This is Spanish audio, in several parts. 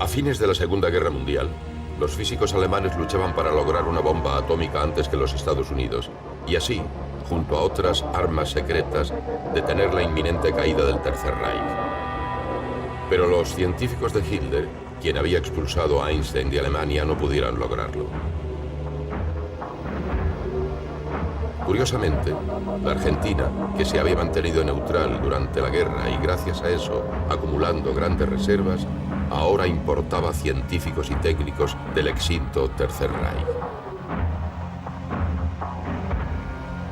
A fines de la Segunda Guerra Mundial, los físicos alemanes luchaban para lograr una bomba atómica antes que los Estados Unidos y así, junto a otras armas secretas, detener la inminente caída del Tercer Reich. Pero los científicos de Hitler, quien había expulsado a Einstein de Alemania, no pudieron lograrlo. Curiosamente, la Argentina, que se había mantenido neutral durante la guerra y gracias a eso acumulando grandes reservas, ahora importaba científicos y técnicos del extinto Tercer Reich.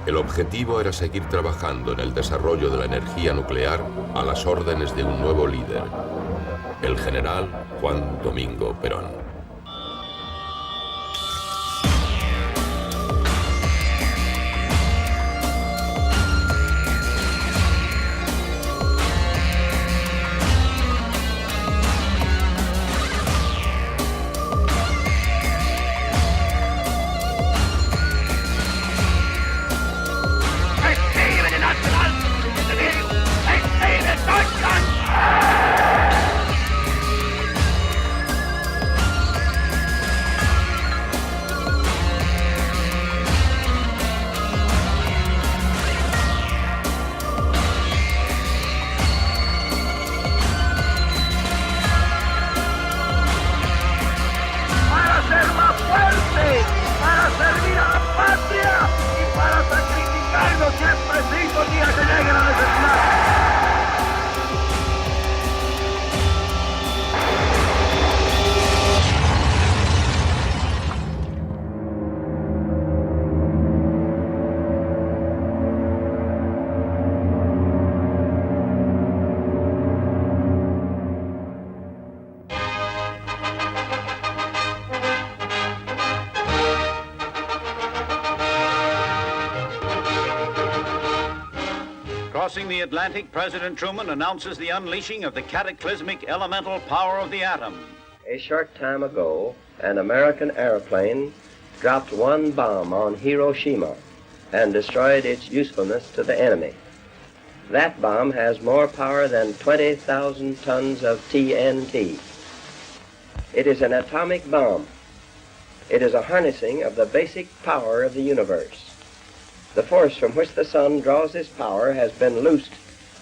El objetivo era seguir trabajando en el desarrollo de la energía nuclear a las órdenes de un nuevo líder, el general Juan Domingo Perón. Crossing the Atlantic, President Truman announces the unleashing of the cataclysmic elemental power of the atom. A short time ago, an American airplane dropped one bomb on Hiroshima and destroyed its usefulness to the enemy. That bomb has more power than 20,000 tons of TNT. It is an atomic bomb. It is a harnessing of the basic power of the universe. The force from which the sun draws its power has been loosed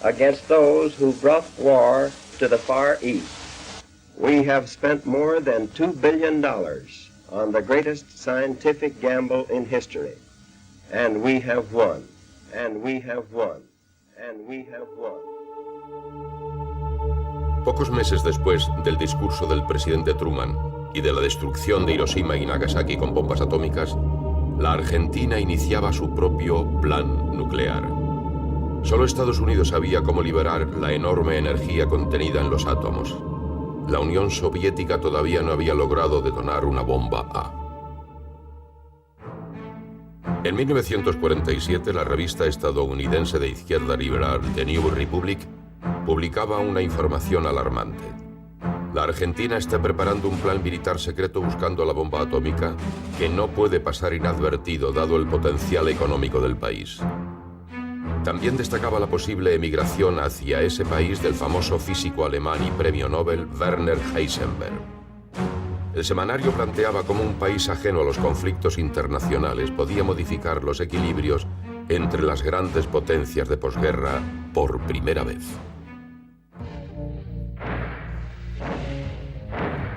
against those who brought war to the Far East. We have spent more than $2 billion on the greatest scientific gamble in history. And we have won. And we have won. And we have won. Pocos meses después del discurso del presidente Truman y de la destrucción de Hiroshima y Nagasaki con bombas atómicas, la Argentina iniciaba su propio plan nuclear. Solo Estados Unidos sabía cómo liberar la enorme energía contenida en los átomos. La Unión Soviética todavía no había logrado detonar una bomba A. En 1947, la revista estadounidense de izquierda liberal The New Republic publicaba una información alarmante. La Argentina está preparando un plan militar secreto buscando la bomba atómica que no puede pasar inadvertido dado el potencial económico del país. También destacaba la posible emigración hacia ese país del famoso físico alemán y premio Nobel Werner Heisenberg. El semanario planteaba cómo un país ajeno a los conflictos internacionales podía modificar los equilibrios entre las grandes potencias de posguerra por primera vez.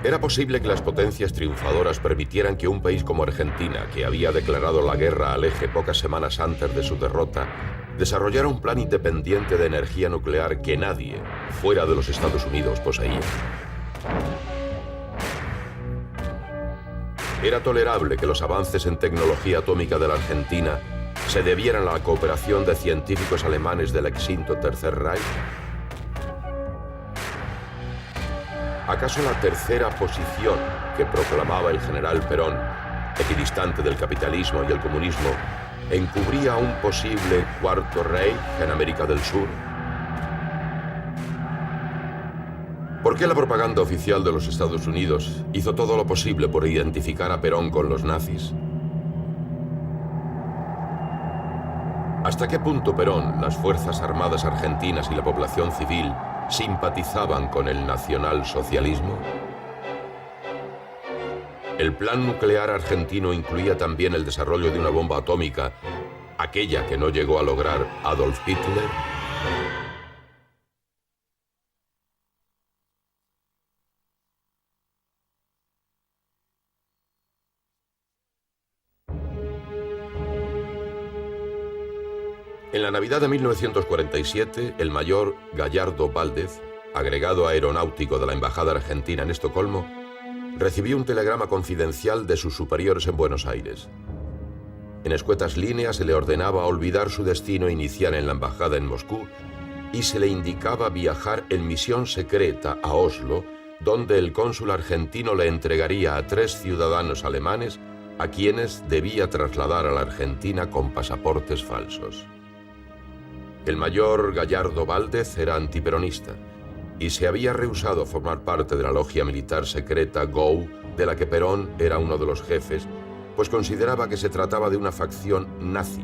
Era posible que las potencias triunfadoras permitieran que un país como Argentina, que había declarado la guerra al eje pocas semanas antes de su derrota, desarrollara un plan independiente de energía nuclear que nadie, fuera de los Estados Unidos, poseía. Era tolerable que los avances en tecnología atómica de la Argentina se debieran a la cooperación de científicos alemanes del extinto Tercer Reich. ¿Acaso la tercera posición que proclamaba el general Perón, equidistante del capitalismo y el comunismo, encubría un posible cuarto Reich en América del Sur? ¿Por qué la propaganda oficial de los Estados Unidos hizo todo lo posible por identificar a Perón con los nazis? ¿Hasta qué punto Perón, las Fuerzas Armadas argentinas y la población civil simpatizaban con el nacionalsocialismo? El plan nuclear argentino incluía también el desarrollo de una bomba atómica, aquella que no llegó a lograr Adolf Hitler. En la Navidad de 1947, el mayor Gallardo Valdez, agregado aeronáutico de la Embajada Argentina en Estocolmo, recibió un telegrama confidencial de sus superiores en Buenos Aires. En escuetas líneas se le ordenaba olvidar su destino inicial en la embajada en Moscú y se le indicaba viajar en misión secreta a Oslo, donde el cónsul argentino le entregaría a 3 ciudadanos alemanes a quienes debía trasladar a la Argentina con pasaportes falsos. El mayor Gallardo Valdez era antiperonista y se había rehusado a formar parte de la logia militar secreta GO, de la que Perón era uno de los jefes, pues consideraba que se trataba de una facción nazi.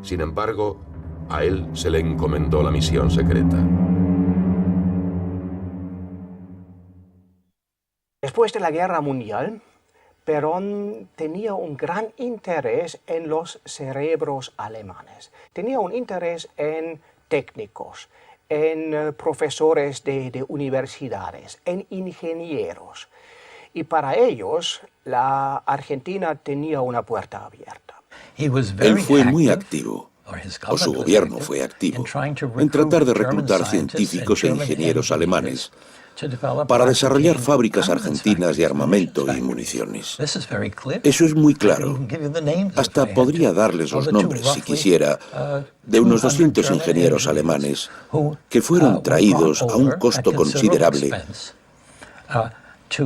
Sin embargo, a él se le encomendó la misión secreta. Después de la Guerra Mundial, Perón tenía un gran interés en los cerebros alemanes. Tenía un interés en técnicos, en profesores de universidades, en ingenieros. Y para ellos, la Argentina tenía una puerta abierta. Él fue muy activo, o su gobierno fue activo, en tratar de reclutar científicos e ingenieros alemanes para desarrollar fábricas argentinas de armamento y municiones. Eso es muy claro. Hasta podría darles los nombres, si quisiera, de unos 200 ingenieros alemanes que fueron traídos a un costo considerable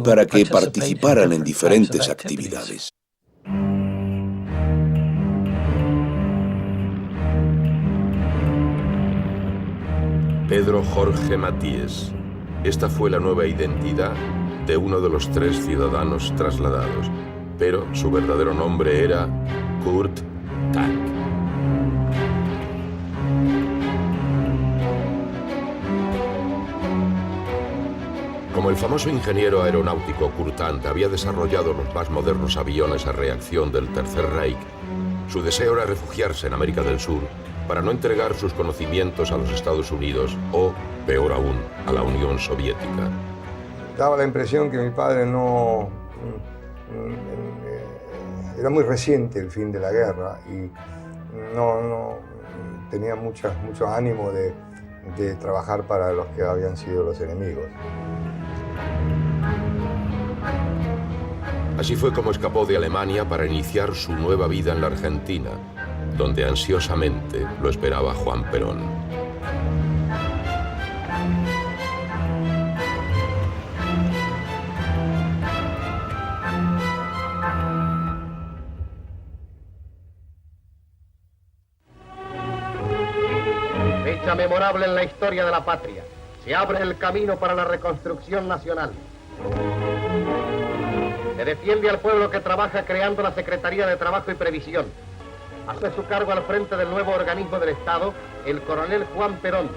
para que participaran en diferentes actividades. Pedro Jorge Matíes. Esta fue la nueva identidad de uno de los 3 ciudadanos trasladados, pero su verdadero nombre era Kurt Tank. Como el famoso ingeniero aeronáutico Kurt Tank había desarrollado los más modernos aviones a reacción del Tercer Reich, su deseo era refugiarse en América del Sur para no entregar sus conocimientos a los Estados Unidos o, peor aún, a la Unión Soviética. Daba la impresión que mi padre no... Era muy reciente el fin de la guerra y no tenía mucho ánimo de trabajar para los que habían sido los enemigos. Así fue como escapó de Alemania para iniciar su nueva vida en la Argentina, donde ansiosamente lo esperaba Juan Perón. Fecha memorable en la historia de la patria. Se abre el camino para la reconstrucción nacional. Se defiende al pueblo que trabaja creando la Secretaría de Trabajo y Previsión. Hace su cargo al frente del nuevo organismo del Estado el coronel Juan Perón.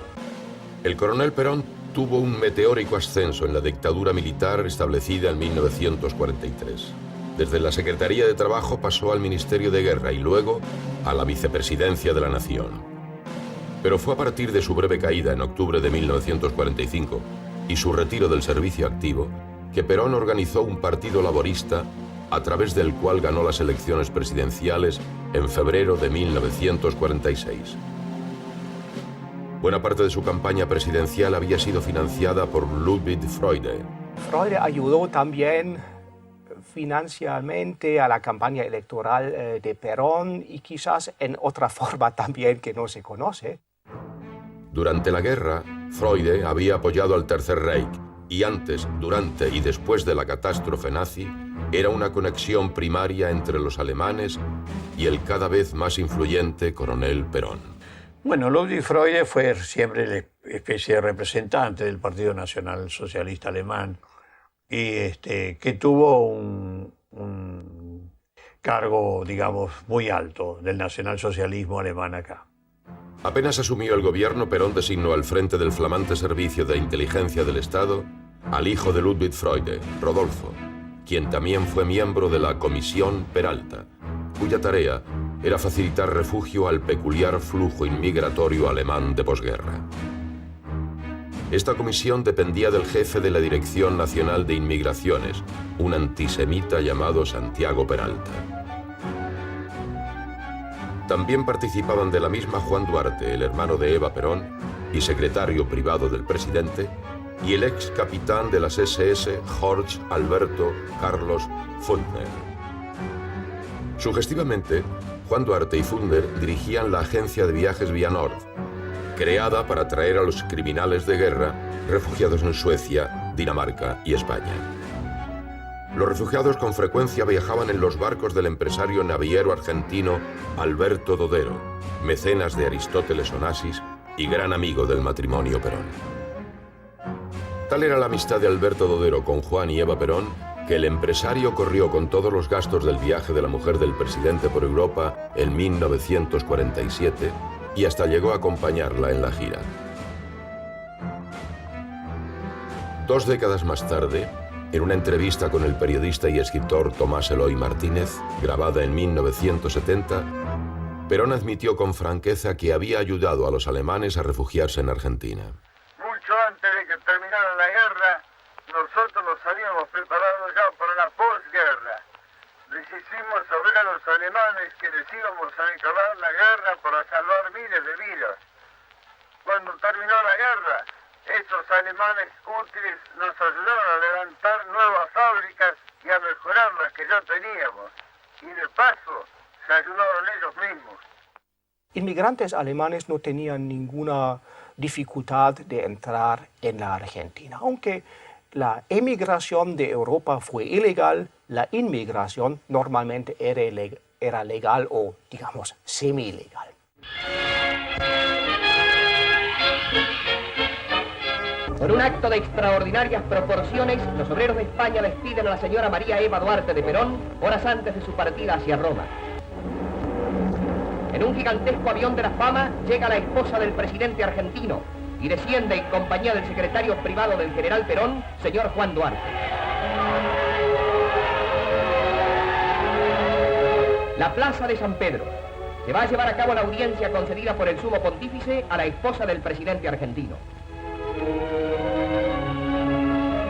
El coronel Perón tuvo un meteórico ascenso en la dictadura militar establecida en 1943. Desde la Secretaría de Trabajo pasó al Ministerio de Guerra y luego a la Vicepresidencia de la Nación. Pero fue a partir de su breve caída en octubre de 1945 y su retiro del servicio activo que Perón organizó un partido laborista a través del cual ganó las elecciones presidenciales en febrero de 1946. Buena parte de su campaña presidencial había sido financiada por Ludwig Freude. Freude ayudó también financieramente a la campaña electoral de Perón y quizás en otra forma también que no se conoce. Durante la guerra, Freude había apoyado al Tercer Reich y antes, durante y después de la catástrofe nazi, era una conexión primaria entre los alemanes y el cada vez más influyente coronel Perón. Bueno, Ludwig Freude fue siempre la especie de representante del Partido Nacional Socialista Alemán y que tuvo un cargo, digamos, muy alto del nacionalsocialismo alemán acá. Apenas asumió el gobierno, Perón designó al frente del flamante Servicio de Inteligencia del Estado al hijo de Ludwig Freude, Rodolfo, quien también fue miembro de la Comisión Peralta, cuya tarea era facilitar refugio al peculiar flujo inmigratorio alemán de posguerra. Esta comisión dependía del jefe de la Dirección Nacional de Inmigraciones, un antisemita llamado Santiago Peralta. También participaban de la misma Juan Duarte, el hermano de Eva Perón y secretario privado del presidente, y el ex capitán de las SS, Jorge Alberto Carlos Pfundner. Sugestivamente, Juan Duarte y Pfundner dirigían la agencia de viajes Via Nord, creada para traer a los criminales de guerra refugiados en Suecia, Dinamarca y España. Los refugiados con frecuencia viajaban en los barcos del empresario naviero argentino Alberto Dodero, mecenas de Aristóteles Onassis y gran amigo del matrimonio Perón. Tal era la amistad de Alberto Dodero con Juan y Eva Perón que el empresario corrió con todos los gastos del viaje de la mujer del presidente por Europa en 1947 y hasta llegó a acompañarla en la gira. 2 décadas más tarde, en una entrevista con el periodista y escritor Tomás Eloy Martínez, grabada en 1970, Perón admitió con franqueza que había ayudado a los alemanes a refugiarse en Argentina. Mucho antes de que terminara la guerra, nosotros nos habíamos preparado ya para la posguerra. Les hicimos saber a los alemanes que les íbamos a declarar la guerra para salvar miles de vidas. Cuando terminó la guerra, estos alemanes útiles nos ayudaron a levantar nuevas fábricas y a mejorar las que ya teníamos. Y de paso, se ayudaron ellos mismos. Inmigrantes alemanes no tenían ninguna dificultad de entrar en la Argentina. Aunque la emigración de Europa fue ilegal, la inmigración normalmente era legal o, digamos, semi-ilegal. Con un acto de extraordinarias proporciones, los obreros de España despiden a la señora María Eva Duarte de Perón horas antes de su partida hacia Roma. En un gigantesco avión de la fama llega la esposa del presidente argentino y desciende en compañía del secretario privado del general Perón, señor Juan Duarte. La Plaza de San Pedro. Se va a llevar a cabo la audiencia concedida por el sumo pontífice a la esposa del presidente argentino.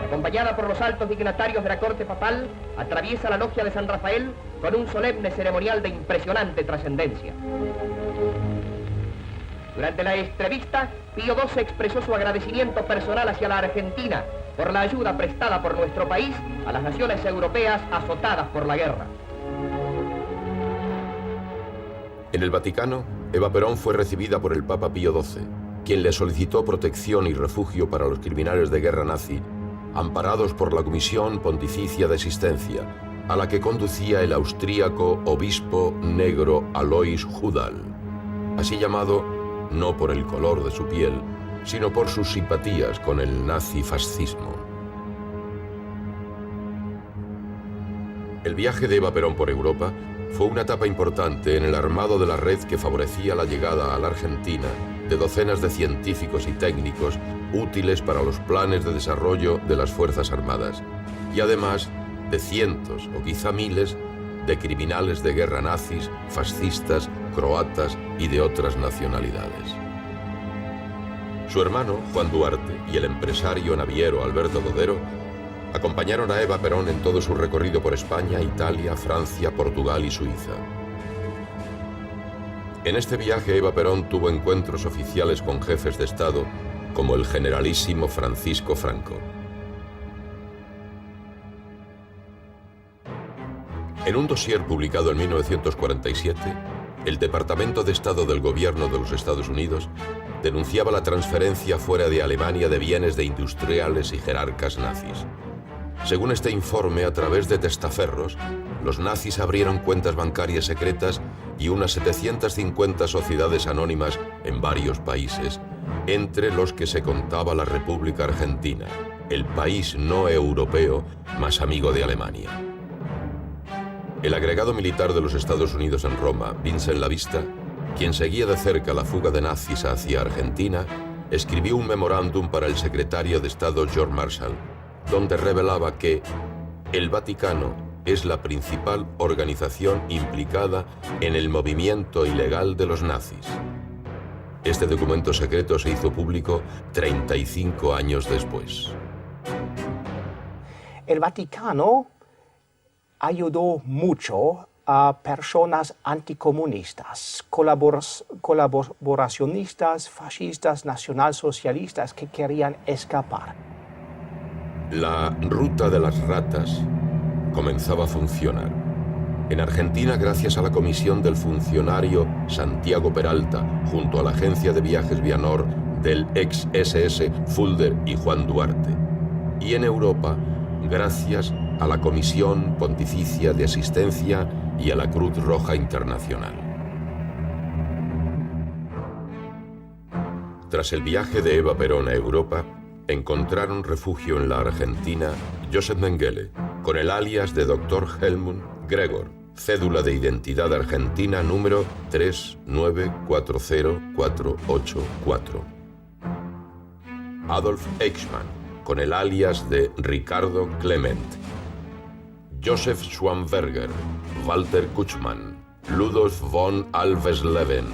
Acompañada por los altos dignatarios de la corte papal, atraviesa la logia de San Rafael con un solemne ceremonial de impresionante trascendencia. Durante la entrevista, Pío XII expresó su agradecimiento personal hacia la Argentina por la ayuda prestada por nuestro país a las naciones europeas azotadas por la guerra. En el Vaticano, Eva Perón fue recibida por el Papa Pío XII, quien le solicitó protección y refugio para los criminales de guerra nazi, amparados por la Comisión Pontificia de Asistencia, a la que conducía el austríaco obispo negro Alois Hudal, así llamado no por el color de su piel, sino por sus simpatías con el nazifascismo. El viaje de Eva Perón por Europa fue una etapa importante en el armado de la red que favorecía la llegada a la Argentina de docenas de científicos y técnicos útiles para los planes de desarrollo de las Fuerzas Armadas, y además de cientos o quizá miles de criminales de guerra nazis, fascistas, croatas y de otras nacionalidades. Su hermano, Juan Duarte, y el empresario naviero Alberto Dodero acompañaron a Eva Perón en todo su recorrido por España, Italia, Francia, Portugal y Suiza. En este viaje, Eva Perón tuvo encuentros oficiales con jefes de Estado, como el generalísimo Francisco Franco. En un dossier publicado en 1947, el Departamento de Estado del Gobierno de los Estados Unidos denunciaba la transferencia fuera de Alemania de bienes de industriales y jerarcas nazis. Según este informe, a través de testaferros, los nazis abrieron cuentas bancarias secretas y unas 750 sociedades anónimas en varios países, entre los que se contaba la República Argentina, el país no europeo más amigo de Alemania. El agregado militar de los Estados Unidos en Roma, Vincent Lavista, quien seguía de cerca la fuga de nazis hacia Argentina, escribió un memorándum para el secretario de Estado George Marshall, donde revelaba que el Vaticano es la principal organización implicada en el movimiento ilegal de los nazis. Este documento secreto se hizo público 35 años después. El Vaticano ayudó mucho a personas anticomunistas, colaboracionistas, fascistas, nacionalsocialistas que querían escapar. La ruta de las ratas comenzaba a funcionar. En Argentina, gracias a la comisión del funcionario Santiago Peralta, junto a la agencia de viajes Vianor del ex SS Fulder y Juan Duarte. Y en Europa, gracias a la Comisión Pontificia de Asistencia y a la Cruz Roja Internacional. Tras el viaje de Eva Perón a Europa, encontraron refugio en la Argentina Joseph Mengele, con el alias de Dr. Helmut Gregor, cédula de identidad argentina número 3940484. Adolf Eichmann, con el alias de Ricardo Clement. Joseph Schwamberger, Walter Kutschmann, Ludolf von Alvesleben,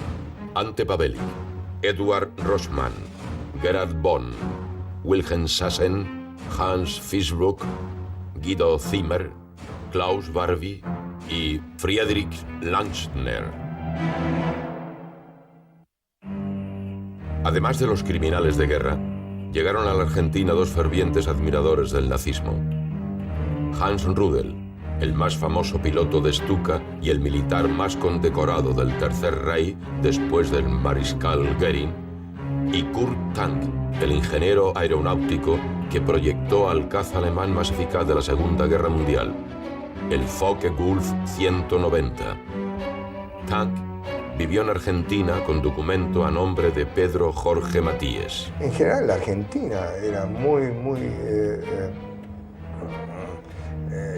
Ante Pavelic, Eduard Rossmann, Gerhard Bonn, Wilhelm Sassen, Hans Fischbruck, Guido Zimmer, Klaus Barbie y Friedrich Langschner. Además de los criminales de guerra, llegaron a la Argentina dos fervientes admiradores del nazismo. Hans Rudel, el más famoso piloto de Stuka y el militar más condecorado del Tercer Reich después del mariscal Goering, y Kurt Tank, el ingeniero aeronáutico que proyectó al caza alemán más eficaz de la Segunda Guerra Mundial, el Focke-Wulf 190. Tank vivió en Argentina con documento a nombre de Pedro Jorge Matíes. En general, la Argentina era muy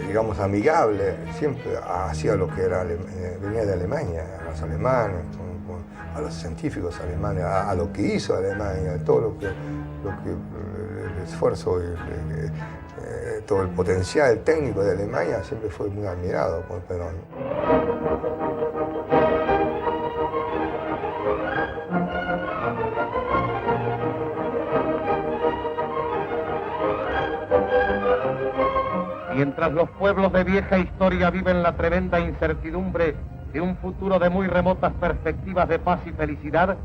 digamos, amigable. Siempre hacía lo que era, venía de Alemania, a los alemanes, a los científicos alemanes, a lo que hizo Alemania, todo lo que el esfuerzo y todo el potencial técnico de Alemania siempre fue muy admirado por Perón. Mientras los pueblos de vieja historia viven la tremenda incertidumbre de un futuro de muy remotas perspectivas de paz y felicidad,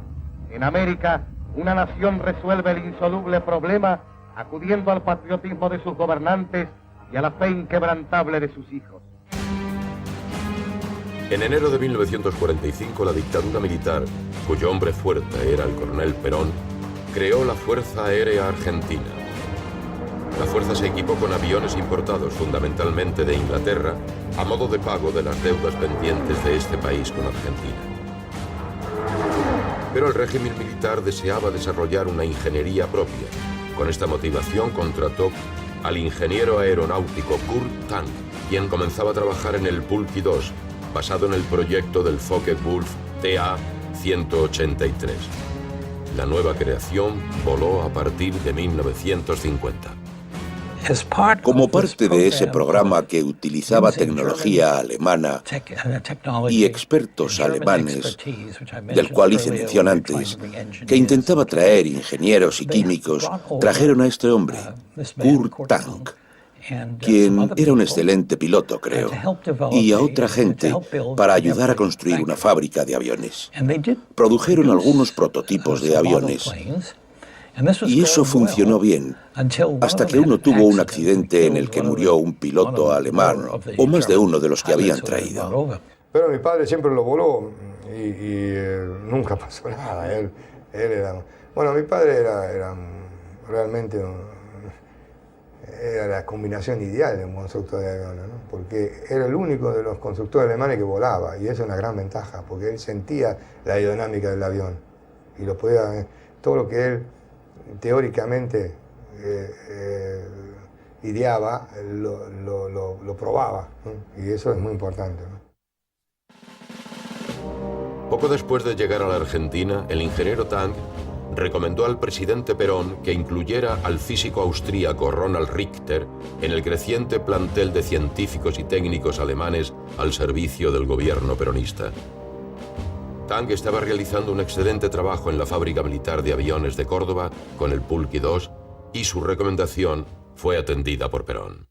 en América una nación resuelve el insoluble problema acudiendo al patriotismo de sus gobernantes y a la fe inquebrantable de sus hijos. En enero de 1945, la dictadura militar, cuyo hombre fuerte era el coronel Perón, creó la Fuerza Aérea Argentina. La fuerza se equipó con aviones importados fundamentalmente de Inglaterra a modo de pago de las deudas pendientes de este país con Argentina. Pero el régimen militar deseaba desarrollar una ingeniería propia. Con esta motivación contrató al ingeniero aeronáutico Kurt Tank, quien comenzaba a trabajar en el Pulky 2, basado en el proyecto del Focke-Wulf TA-183. La nueva creación voló a partir de 1950. Como parte de ese programa que utilizaba tecnología alemana y expertos alemanes, del cual hice mención antes, que intentaba traer ingenieros y químicos, trajeron a este hombre, Kurt Tank, quien era un excelente piloto, creo, y a otra gente para ayudar a construir una fábrica de aviones. Produjeron algunos prototipos de aviones. Y eso funcionó bien, hasta que uno tuvo un accidente en el que murió un piloto alemán, o más de uno de los que habían traído. Pero mi padre siempre lo voló y nunca pasó nada. Él era... Bueno, mi padre era realmente... Era la combinación ideal de un constructor de aviones, ¿no? Porque era el único de los constructores alemanes que volaba, y eso es una gran ventaja, porque él sentía la aerodinámica del avión, y lo podía... Todo lo que él teóricamente ideaba, lo probaba, ¿no? Y eso es muy importante, ¿no? Poco después de llegar a la Argentina, el ingeniero Tank recomendó al presidente Perón que incluyera al físico austríaco Ronald Richter en el creciente plantel de científicos y técnicos alemanes al servicio del gobierno peronista. Tang estaba realizando un excelente trabajo en la fábrica militar de aviones de Córdoba con el Pulqui 2 y su recomendación fue atendida por Perón.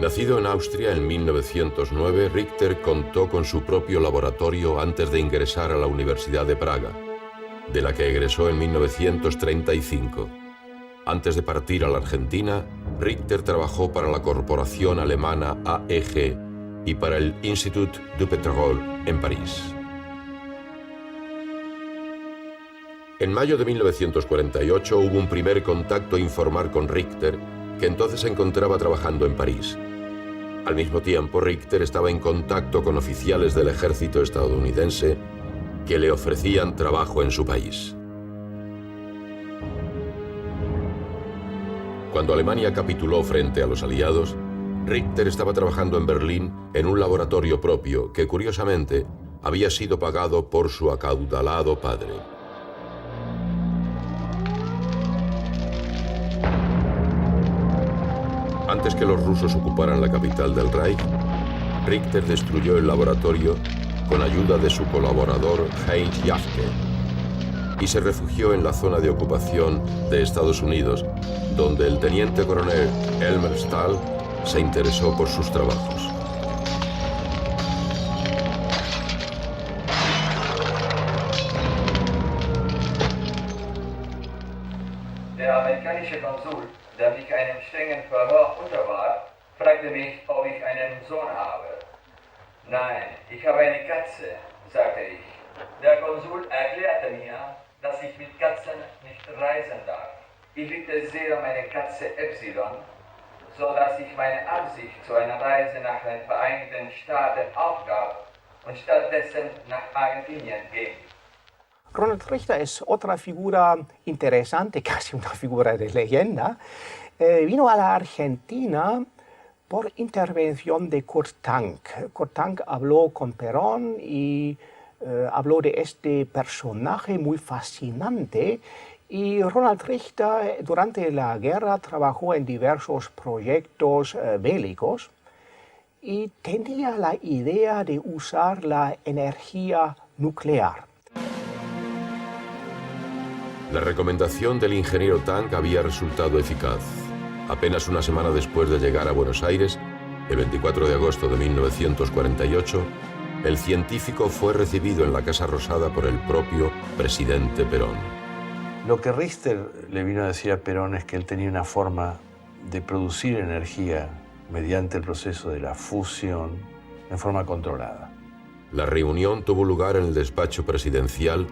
Nacido en Austria en 1909, Richter contó con su propio laboratorio antes de ingresar a la Universidad de Praga, de la que egresó en 1935. Antes de partir a la Argentina, Richter trabajó para la corporación alemana AEG y para el Institut du Pétrole en París. En mayo de 1948 hubo un primer contacto informal con Richter, que entonces se encontraba trabajando en París. Al mismo tiempo, Richter estaba en contacto con oficiales del ejército estadounidense que le ofrecían trabajo en su país. Cuando Alemania capituló frente a los aliados, Richter estaba trabajando en Berlín en un laboratorio propio que, curiosamente, había sido pagado por su acaudalado padre. Antes que los rusos ocuparan la capital del Reich, Richter destruyó el laboratorio con ayuda de su colaborador Heinz Jafke y se refugió en la zona de ocupación de Estados Unidos, donde el teniente coronel Elmer Stahl se interesó por sus trabajos. Der amerikanische Konsul, der mich einem strengen Verhör unterwarf, fragte mich, ob ich einen Sohn habe. Nein, ich habe eine Katze, sagte ich. Der Konsul erklärte mir, dass ich mit Katzen nicht reisen darf. Ich liebte sehr meine Katze Epsilon, so dass ich meine Absicht zu einer Reise nach den Vereinigten Staaten aufgab und stattdessen nach Argentinien ging. Ronald Richter es otra figura interesante, casi una figura de leyenda. Vino a la Argentina por intervención de Kurt Tank. Kurt Tank habló con Perón y habló de este personaje muy fascinante. Y Ronald Richter durante la guerra trabajó en diversos proyectos bélicos y tenía la idea de usar la energía nuclear. La recomendación del ingeniero Tang había resultado eficaz. Apenas una semana después de llegar a Buenos Aires, el 24 de agosto de 1948, el científico fue recibido en la Casa Rosada por el propio presidente Perón. Lo que Richter le vino a decir a Perón es que él tenía una forma de producir energía mediante el proceso de la fusión en forma controlada. La reunión tuvo lugar en el despacho presidencial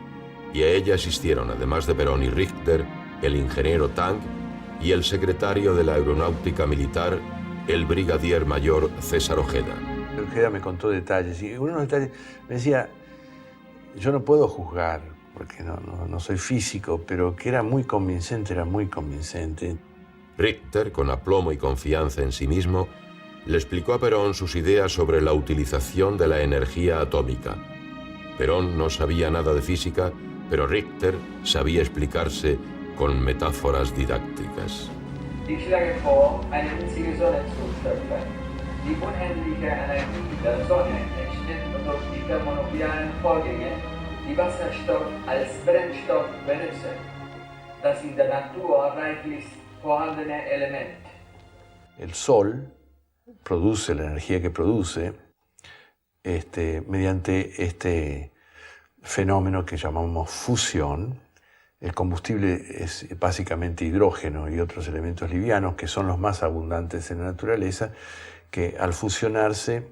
y a ella asistieron, además de Perón y Richter, el ingeniero Tang y el secretario de la Aeronáutica Militar, el brigadier mayor César Ojeda. Ojeda me contó detalles y uno de los detalles me decía, yo no puedo juzgar porque no soy físico, pero que era muy convincente, era muy convincente. Richter, con aplomo y confianza en sí mismo, le explicó a Perón sus ideas sobre la utilización de la energía atómica. Perón no sabía nada de física, pero Richter sabía explicarse con metáforas didácticas. Ich schlage vor, eine winzige Sonne zu schöpfen. Die unendliche Energie der Sonne entsteht durch die thermonuklearen Vorgänge, die Wasserstoff als Brennstoff benutzen. Das in der Natur reichlich vorhandene Element. El Sol produce la energía que produce mediante este fenómeno que llamamos fusión. El combustible es básicamente hidrógeno y otros elementos livianos que son los más abundantes en la naturaleza, que al fusionarse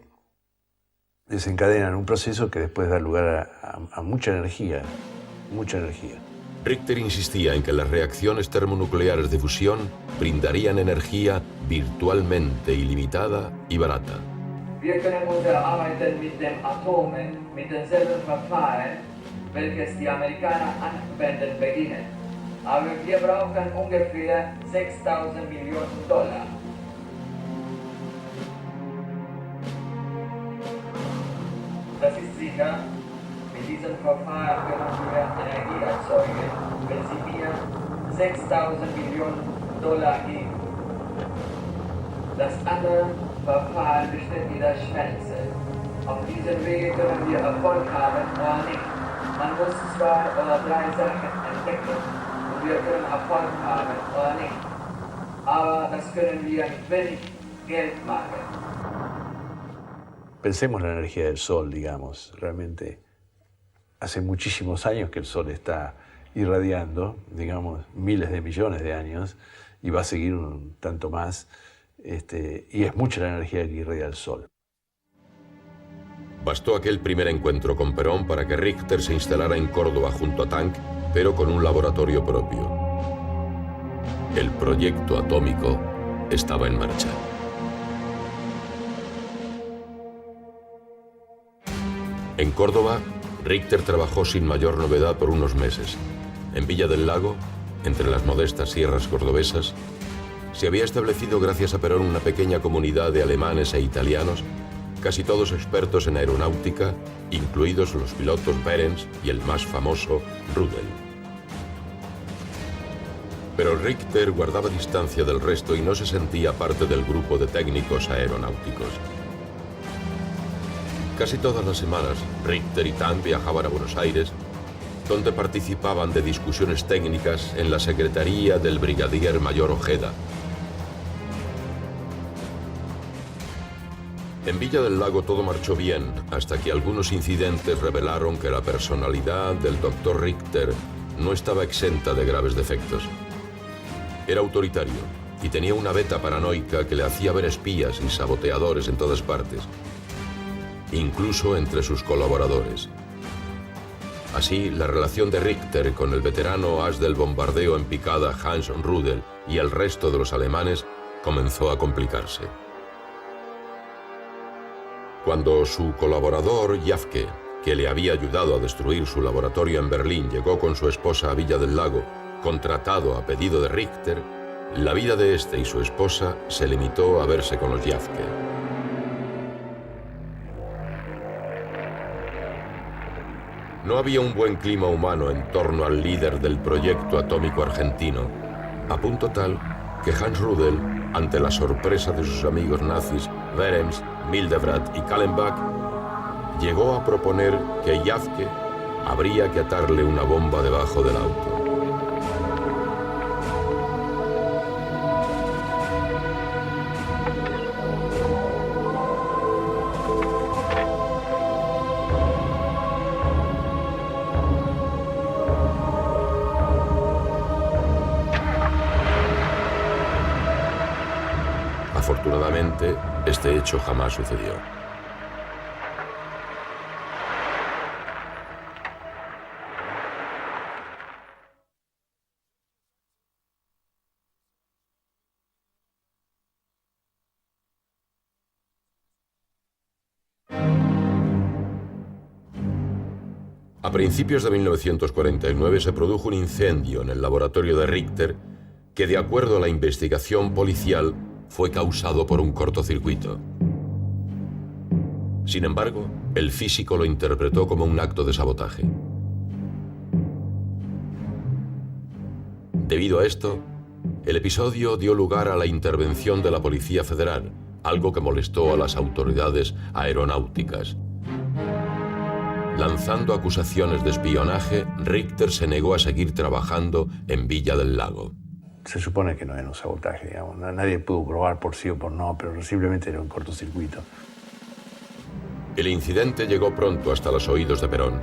desencadenan un proceso que después da lugar a mucha energía, mucha energía. Richter insistía en que las reacciones termonucleares de fusión brindarían energía virtualmente ilimitada y barata. Wir können unsere Arbeiten mit den Atomen mit denselben Verfahren, welches die Amerikaner anwenden beginnen. Aber wir brauchen ungefähr 6.000 Millionen $. Das ist sicher, mit diesem Verfahren können wir Energie erzeugen, wenn Sie mir 6.000 Millionen $ geben. Das andere Verfahren besteht in der Schmelze. Auf diesem Wege können wir Erfolg haben oder nicht. Man muss 2 oder 3 Sachen entdecken und wir können Erfolg haben oder nicht. Aber das können wir mit wenig Geld machen. Pensemos en la energía del sol, digamos. Realmente hace muchísimos años que el sol está irradiando, digamos, miles de millones de años, y va a seguir un tanto más. Y es mucha la energía que irradia el sol. Bastó aquel primer encuentro con Perón para que Richter se instalara en Córdoba junto a Tank, pero con un laboratorio propio. El proyecto atómico estaba en marcha. En Córdoba, Richter trabajó sin mayor novedad por unos meses. En Villa del Lago, entre las modestas sierras cordobesas, se había establecido gracias a Perón una pequeña comunidad de alemanes e italianos, casi todos expertos en aeronáutica, incluidos los pilotos Behrens y el más famoso Rudel. Pero Richter guardaba distancia del resto y no se sentía parte del grupo de técnicos aeronáuticos. Casi todas las semanas, Richter y Tank viajaban a Buenos Aires, donde participaban de discusiones técnicas en la secretaría del brigadier mayor Ojeda. En Villa del Lago todo marchó bien, hasta que algunos incidentes revelaron que la personalidad del Dr. Richter no estaba exenta de graves defectos. Era autoritario y tenía una beta paranoica que le hacía ver espías y saboteadores en todas partes, incluso entre sus colaboradores. Así, la relación de Richter con el veterano as del bombardeo en picada Hans Rudel y el resto de los alemanes comenzó a complicarse. Cuando su colaborador Jafke, que le había ayudado a destruir su laboratorio en Berlín, llegó con su esposa a Villa del Lago, contratado a pedido de Richter, la vida de este y su esposa se limitó a verse con los Jafke. No había un buen clima humano en torno al líder del proyecto atómico argentino, a punto tal que Hans Rudel, ante la sorpresa de sus amigos nazis Behrens, Mildebrandt y Kallenbach, llegó a proponer que Jafke habría que atarle una bomba debajo del auto. Afortunadamente, este hecho jamás sucedió. A principios de 1949 se produjo un incendio en el laboratorio de Richter que, de acuerdo a la investigación policial, fue causado por un cortocircuito. Sin embargo, el físico lo interpretó como un acto de sabotaje. Debido a esto, el episodio dio lugar a la intervención de la Policía Federal, algo que molestó a las autoridades aeronáuticas. Lanzando acusaciones de espionaje, Richter se negó a seguir trabajando en Villa del Lago. Se supone que no era un sabotaje, digamos. Nadie pudo probar por sí o por no, pero simplemente era un cortocircuito. El incidente llegó pronto hasta los oídos de Perón,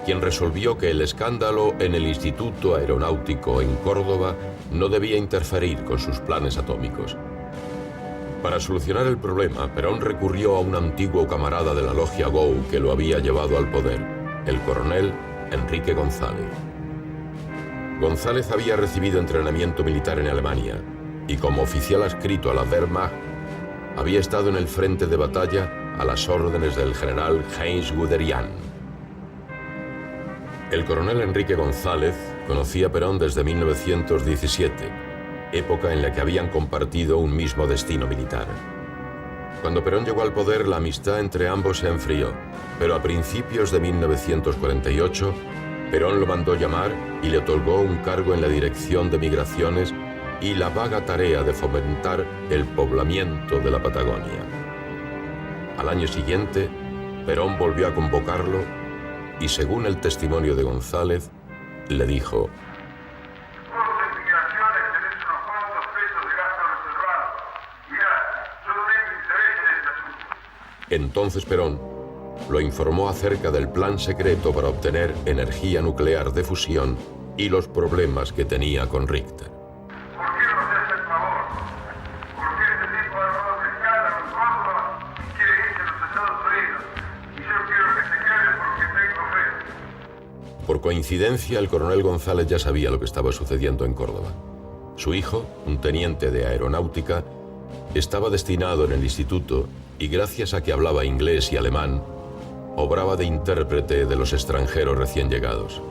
quien resolvió que el escándalo en el Instituto Aeronáutico en Córdoba no debía interferir con sus planes atómicos. Para solucionar el problema, Perón recurrió a un antiguo camarada de la logia GOU que lo había llevado al poder, el coronel Enrique González. González había recibido entrenamiento militar en Alemania y, como oficial adscrito a la Wehrmacht, había estado en el frente de batalla a las órdenes del general Heinz Guderian. El coronel Enrique González conocía a Perón desde 1917, época en la que habían compartido un mismo destino militar. Cuando Perón llegó al poder, la amistad entre ambos se enfrió, pero a principios de 1948, Perón lo mandó llamar y le otorgó un cargo en la Dirección de Migraciones y la vaga tarea de fomentar el poblamiento de la Patagonia. Al año siguiente, Perón volvió a convocarlo y, según el testimonio de González, le dijo: Entonces Perón lo informó acerca del plan secreto para obtener energía nuclear de fusión y los problemas que tenía con Richter. Por coincidencia, el coronel González ya sabía lo que estaba sucediendo en Córdoba. Su hijo, un teniente de aeronáutica, estaba destinado en el instituto y, gracias a que hablaba inglés y alemán, obraba de intérprete de los extranjeros recién llegados.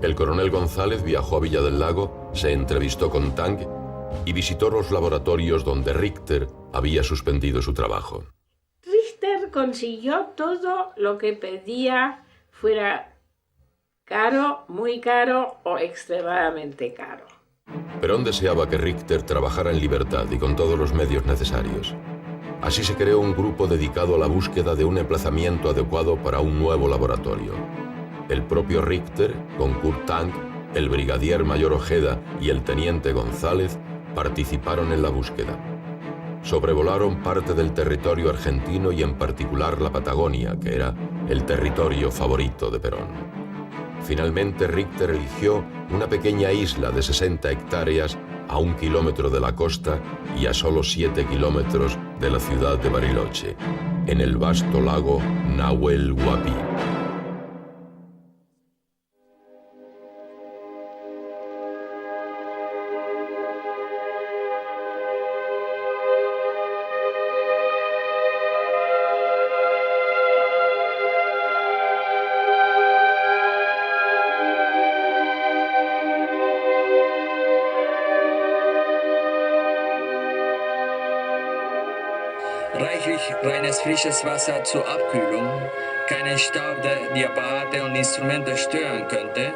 El coronel González viajó a Villa del Lago, se entrevistó con Tang y visitó los laboratorios donde Richter había suspendido su trabajo. Richter consiguió todo lo que pedía, fuera caro, muy caro o extremadamente caro. Perón deseaba que Richter trabajara en libertad y con todos los medios necesarios. Así se creó un grupo dedicado a la búsqueda de un emplazamiento adecuado para un nuevo laboratorio. El propio Richter, con Kurt Tang, el brigadier mayor Ojeda y el teniente González participaron en la búsqueda. Sobrevolaron parte del territorio argentino y en particular la Patagonia, que era el territorio favorito de Perón. Finalmente, Richter eligió una pequeña isla de 60 hectáreas a 1 kilómetro de la costa y a solo 7 kilómetros de la ciudad de Bariloche, en el vasto lago Nahuel Huapi. Reichlich reines frisches Wasser zur Abkühlung, keinen Staub, der die Apparate und Instrumente stören könnte,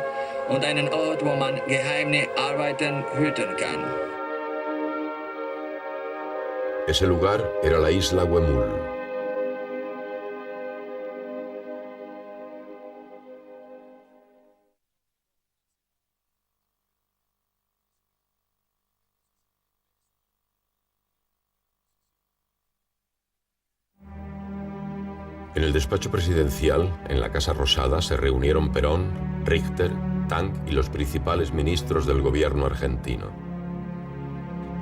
und einen Ort, wo man geheime Arbeiten hüten kann. Ese lugar era la isla Huemul. En el despacho presidencial, en la Casa Rosada, se reunieron Perón, Richter, Tang y los principales ministros del gobierno argentino.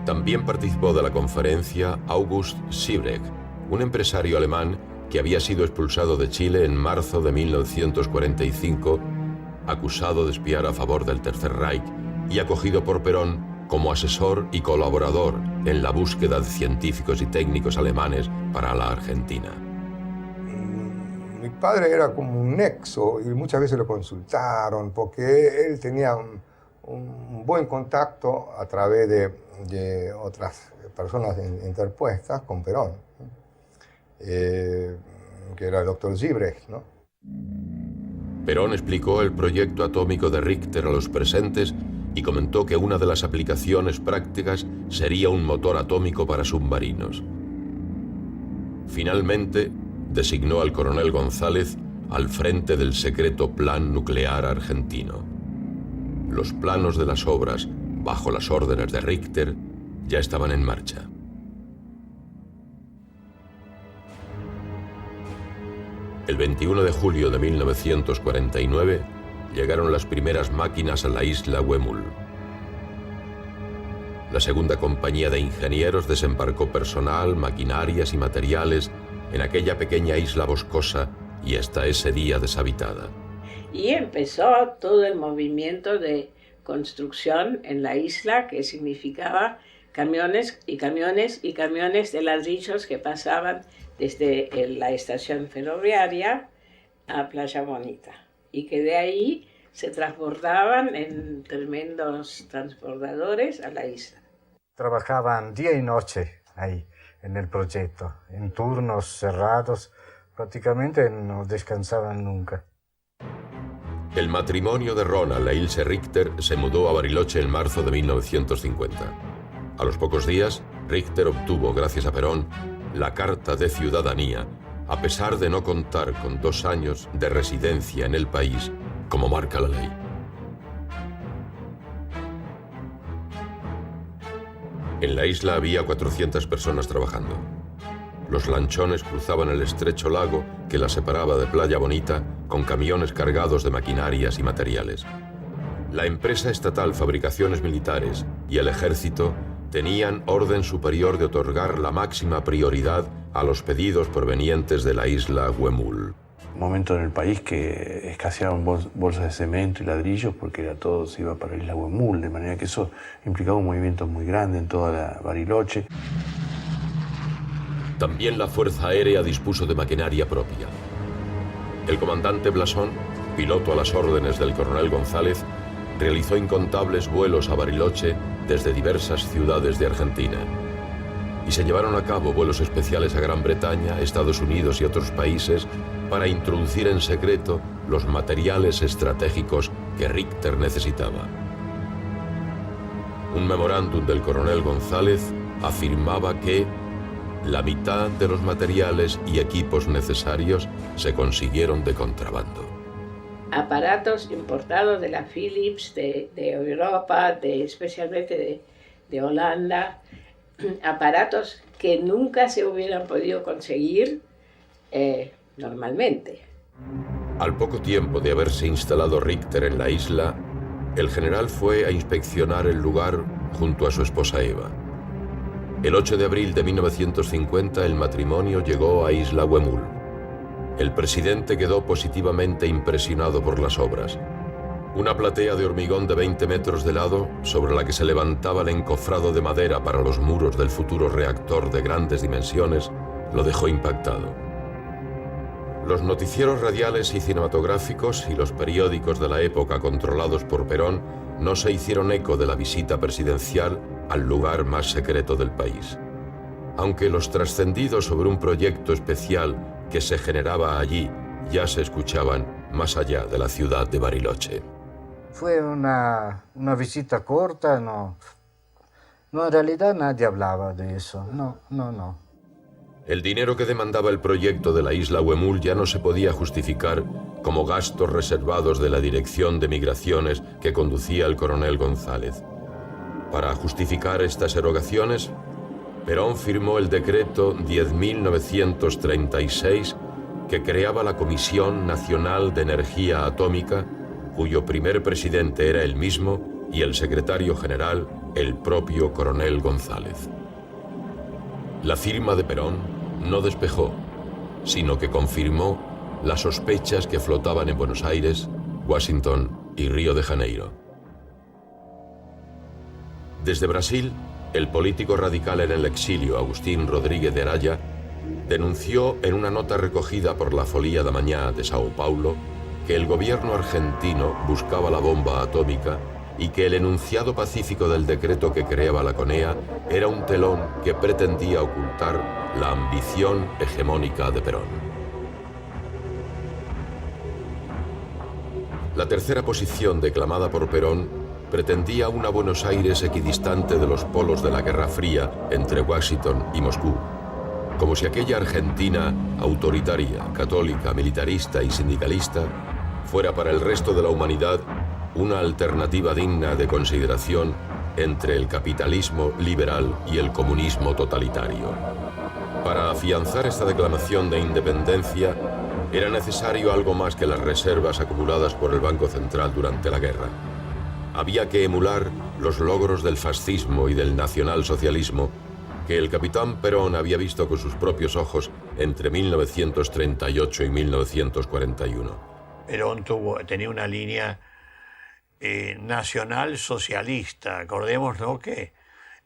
También participó de la conferencia August Siebrecht, un empresario alemán que había sido expulsado de Chile en marzo de 1945, acusado de espiar a favor del Tercer Reich y acogido por Perón como asesor y colaborador en la búsqueda de científicos y técnicos alemanes para la Argentina. Mi padre era como un nexo y muchas veces lo consultaron porque él tenía un buen contacto a través de otras personas interpuestas con Perón, que era el doctor Siebrecht, ¿no? Perón explicó el proyecto atómico de Richter a los presentes y comentó que una de las aplicaciones prácticas sería un motor atómico para submarinos. Finalmente, designó al coronel González al frente del secreto Plan Nuclear Argentino. Los planos de las obras, bajo las órdenes de Richter, ya estaban en marcha. El 21 de julio de 1949 llegaron las primeras máquinas a la isla Huemul. La segunda compañía de ingenieros desembarcó personal, maquinarias y materiales en aquella pequeña isla boscosa y hasta ese día deshabitada. Y empezó todo el movimiento de construcción en la isla, que significaba camiones y camiones y camiones de ladrillos que pasaban desde la estación ferroviaria a Playa Bonita. Y que de ahí se transbordaban en tremendos transbordadores a la isla. Trabajaban día y noche ahí en el proyecto, en turnos cerrados, prácticamente no descansaban nunca. El matrimonio de Ronald e Ilse Richter se mudó a Bariloche en marzo de 1950. A los pocos días, Richter obtuvo, gracias a Perón, la Carta de Ciudadanía, a pesar de no contar con 2 años de residencia en el país, como marca la ley. En la isla había 400 personas trabajando. Los lanchones cruzaban el estrecho lago que la separaba de Playa Bonita con camiones cargados de maquinarias y materiales. La empresa estatal Fabricaciones Militares y el ejército tenían orden superior de otorgar la máxima prioridad a los pedidos provenientes de la isla Huemul. Un momento en el país que escaseaban bolsas de cemento y ladrillos porque todo se iba para la isla Huemul, de manera que eso implicaba un movimiento muy grande en toda la Bariloche. También la Fuerza Aérea dispuso de maquinaria propia. El comandante Blasón, piloto a las órdenes del coronel González, realizó incontables vuelos a Bariloche desde diversas ciudades de Argentina. Y se llevaron a cabo vuelos especiales a Gran Bretaña, Estados Unidos y otros países para introducir en secreto los materiales estratégicos que Richter necesitaba. Un memorándum del coronel González afirmaba que la mitad de los materiales y equipos necesarios se consiguieron de contrabando. Aparatos importados de la Philips, de Europa, especialmente de Holanda, aparatos que nunca se hubieran podido conseguir normalmente. Al poco tiempo de haberse instalado Richter en la isla, el general fue a inspeccionar el lugar junto a su esposa Eva. El 8 de abril de 1950 el matrimonio llegó a Isla Huemul. El presidente quedó positivamente impresionado por las obras. Una platea de hormigón de 20 metros de lado, sobre la que se levantaba el encofrado de madera para los muros del futuro reactor de grandes dimensiones, lo dejó impactado. Los noticieros radiales y cinematográficos y los periódicos de la época controlados por Perón no se hicieron eco de la visita presidencial al lugar más secreto del país. Aunque los trascendidos sobre un proyecto especial que se generaba allí ya se escuchaban más allá de la ciudad de Bariloche. Fue una visita corta, no, en realidad nadie hablaba de eso, no. El dinero que demandaba el proyecto de la isla Huemul ya no se podía justificar como gastos reservados de la Dirección de Migraciones que conducía el coronel González. Para justificar estas erogaciones, Perón firmó el decreto 10.936 que creaba la Comisión Nacional de Energía Atómica, cuyo primer presidente era él mismo y el secretario general el propio coronel González. La firma de Perón no despejó, sino que confirmó las sospechas que flotaban en Buenos Aires, Washington y Río de Janeiro. Desde Brasil, el político radical en el exilio, Agustín Rodríguez de Araya, denunció en una nota recogida por la Folha da Manhã de Sao Paulo que el gobierno argentino buscaba la bomba atómica y que el enunciado pacífico del decreto que creaba la CONEA era un telón que pretendía ocultar la ambición hegemónica de Perón. La tercera posición declamada por Perón pretendía una Buenos Aires equidistante de los polos de la Guerra Fría entre Washington y Moscú, como si aquella Argentina autoritaria, católica, militarista y sindicalista fuera para el resto de la humanidad una alternativa digna de consideración entre el capitalismo liberal y el comunismo totalitario. Para afianzar esta declamación de independencia era necesario algo más que las reservas acumuladas por el Banco Central durante la guerra. Había que emular los logros del fascismo y del nacionalsocialismo que el capitán Perón había visto con sus propios ojos entre 1938 y 1941. Perón tenía una línea nacional socialista. Acordémonos, ¿no?, que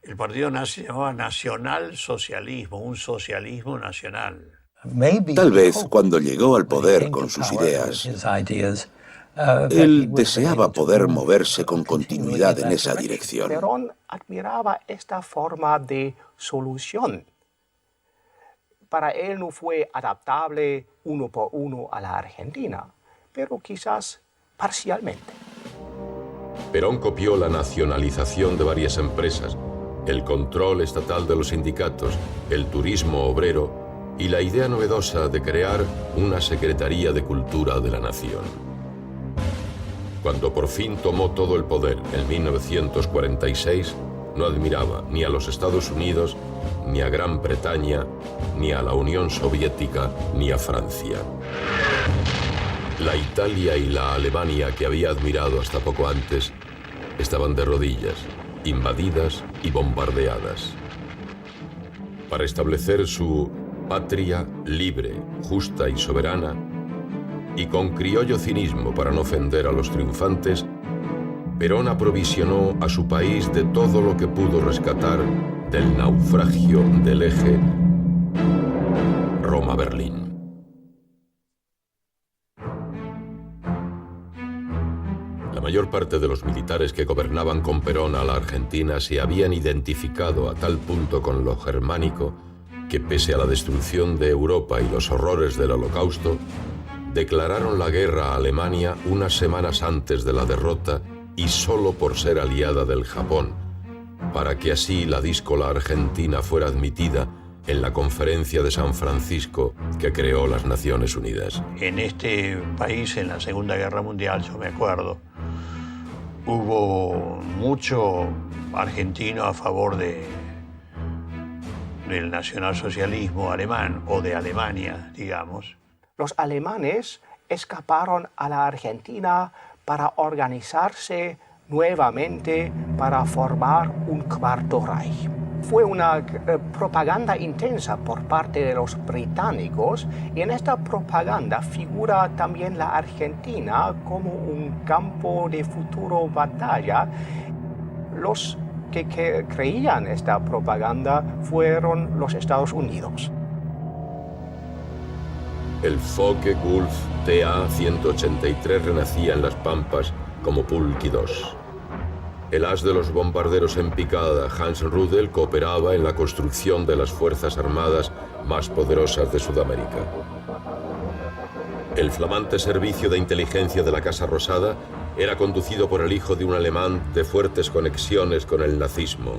el partido nazi se llamaba nacionalsocialismo, un socialismo nacional. Tal vez cuando llegó al poder con sus ideas, Él deseaba poder moverse con continuidad en esa dirección. Perón admiraba esta forma de solución. Para él no fue adaptable uno por uno a la Argentina, pero quizás parcialmente. Perón copió la nacionalización de varias empresas, el control estatal de los sindicatos, el turismo obrero y la idea novedosa de crear una Secretaría de Cultura de la Nación. Cuando por fin tomó todo el poder en 1946, no admiraba ni a los Estados Unidos, ni a Gran Bretaña, ni a la Unión Soviética, ni a Francia. La Italia y la Alemania que había admirado hasta poco antes estaban de rodillas, invadidas y bombardeadas. Para establecer su patria libre, justa y soberana, y con criollo cinismo para no ofender a los triunfantes, Perón aprovisionó a su país de todo lo que pudo rescatar del naufragio del eje Roma-Berlín. La mayor parte de los militares que gobernaban con Perón a la Argentina se habían identificado a tal punto con lo germánico que, pese a la destrucción de Europa y los horrores del Holocausto, declararon la guerra a Alemania unas semanas antes de la derrota y solo por ser aliada del Japón, para que así la díscola argentina fuera admitida en la Conferencia de San Francisco que creó las Naciones Unidas. En este país, en la Segunda Guerra Mundial, yo me acuerdo, hubo mucho argentino a favor del nacionalsocialismo alemán o de Alemania, digamos. Los alemanes escaparon a la Argentina para organizarse nuevamente para formar un cuarto Reich. Fue una propaganda intensa por parte de los británicos y en esta propaganda figura también la Argentina como un campo de futuro batalla. Los que creían esta propaganda fueron los Estados Unidos. El Focke-Wulf TA-183 renacía en las Pampas como Pulqui 2. El as de los bombarderos en picada, Hans Rudel, cooperaba en la construcción de las fuerzas armadas más poderosas de Sudamérica. El flamante servicio de inteligencia de la Casa Rosada era conducido por el hijo de un alemán de fuertes conexiones con el nazismo.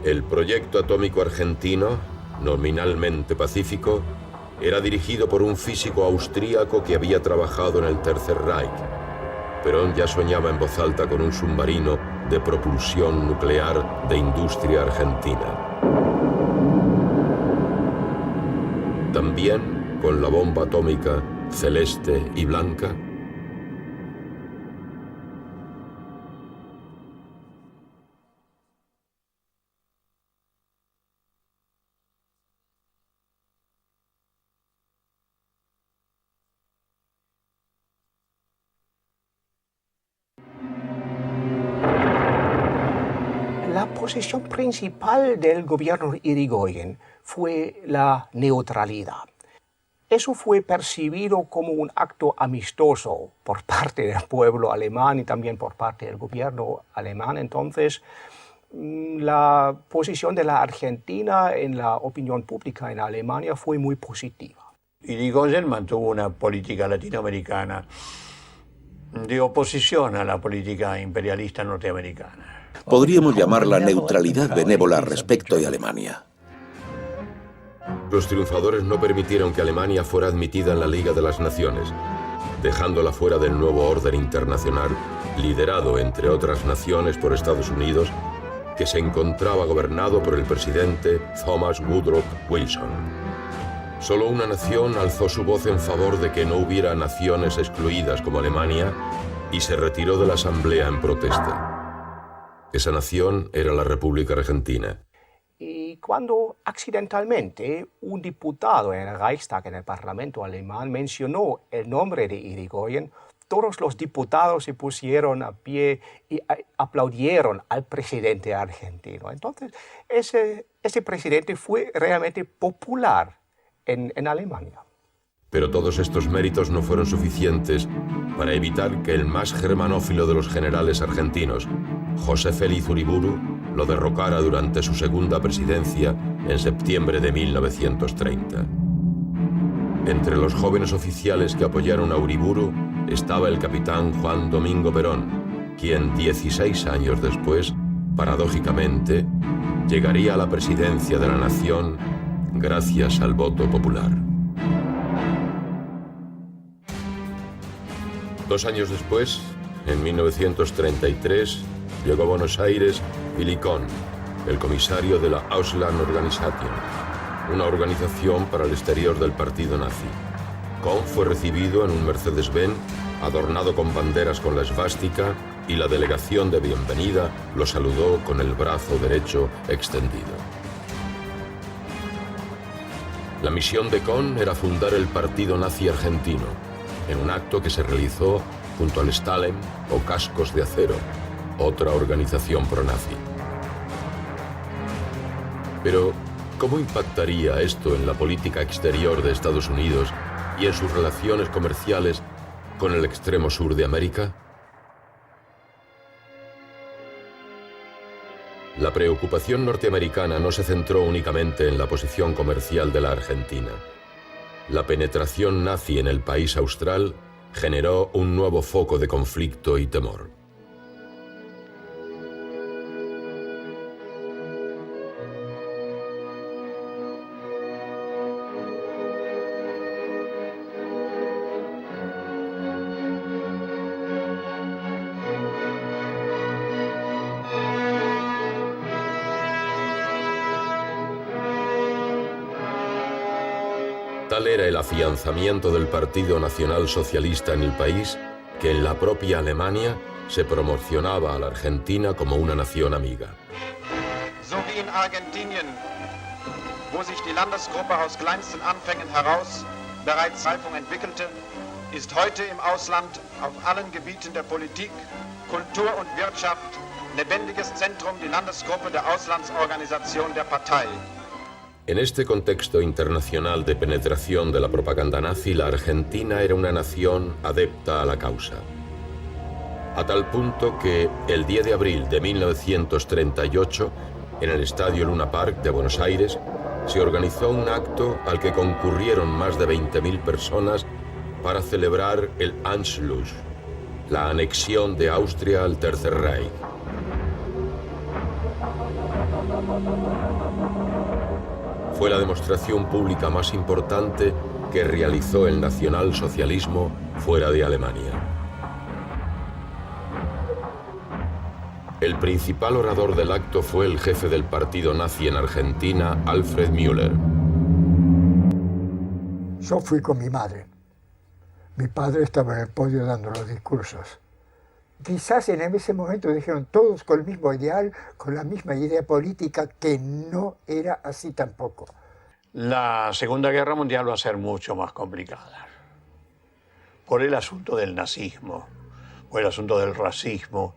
El proyecto atómico argentino, nominalmente pacífico, era dirigido por un físico austríaco que había trabajado en el Tercer Reich. Perón ya soñaba en voz alta con un submarino de propulsión nuclear de industria argentina. También con la bomba atómica celeste y blanca. La posición principal del gobierno Irigoyen fue la neutralidad. Eso fue percibido como un acto amistoso por parte del pueblo alemán y también por parte del gobierno alemán. Entonces, la posición de la Argentina en la opinión pública en Alemania fue muy positiva. Irigoyen mantuvo una política latinoamericana de oposición a la política imperialista norteamericana. Podríamos llamarla neutralidad benévola respecto de Alemania. Los triunfadores no permitieron que Alemania fuera admitida en la Liga de las Naciones, dejándola fuera del nuevo orden internacional, liderado, entre otras naciones, por Estados Unidos, que se encontraba gobernado por el presidente Thomas Woodrow Wilson. Solo una nación alzó su voz en favor de que no hubiera naciones excluidas como Alemania y se retiró de la Asamblea en protesta. Esa nación era la República Argentina. Y cuando accidentalmente un diputado en el Reichstag, en el Parlamento alemán, mencionó el nombre de Irigoyen, todos los diputados se pusieron a pie y aplaudieron al presidente argentino. Entonces, ese presidente fue realmente popular en Alemania. Pero todos estos méritos no fueron suficientes para evitar que el más germanófilo de los generales argentinos, José Félix Uriburu, lo derrocara durante su segunda presidencia en septiembre de 1930. Entre los jóvenes oficiales que apoyaron a Uriburu estaba el capitán Juan Domingo Perón, quien 16 años después, paradójicamente, llegaría a la presidencia de la nación gracias al voto popular. 2 años después, en 1933, llegó a Buenos Aires Willy Kohn, el comisario de la Auslandorganisation, una organización para el exterior del partido nazi. Kohn fue recibido en un Mercedes-Benz adornado con banderas con la esvástica y la delegación de bienvenida lo saludó con el brazo derecho extendido. La misión de Kohn era fundar el Partido Nazi Argentino, en un acto que se realizó junto al Stalem o Cascos de Acero, otra organización pro-nazi. Pero, ¿cómo impactaría esto en la política exterior de Estados Unidos y en sus relaciones comerciales con el extremo sur de América? La preocupación norteamericana no se centró únicamente en la posición comercial de la Argentina. La penetración nazi en el país austral generó un nuevo foco de conflicto y temor. Tal era el afianzamiento del Partido Nacional Socialista en el país que en la propia Alemania se promocionaba a la Argentina como una nación amiga. So wie in Argentinien, wo sich die Landesgruppe aus kleinsten Anfängen heraus bereits Reifung entwickelte, ist heute im Ausland auf allen Gebieten der Politik, Kultur und Wirtschaft lebendiges Zentrum die Landesgruppe der Auslandsorganisation der Partei. En este contexto internacional de penetración de la propaganda nazi, la Argentina era una nación adepta a la causa. A tal punto que el 10 de abril de 1938, en el Estadio Luna Park de Buenos Aires, se organizó un acto al que concurrieron más de 20.000 personas para celebrar el Anschluss, la anexión de Austria al Tercer Reich. Fue la demostración pública más importante que realizó el nacionalsocialismo fuera de Alemania. El principal orador del acto fue el jefe del partido nazi en Argentina, Alfred Müller. Yo fui con mi madre. Mi padre estaba en el podio dando los discursos. Quizás en ese momento dijeron todos con el mismo ideal, con la misma idea política, que no era así tampoco. La Segunda Guerra Mundial va a ser mucho más complicada. Por el asunto del nazismo, por el asunto del racismo,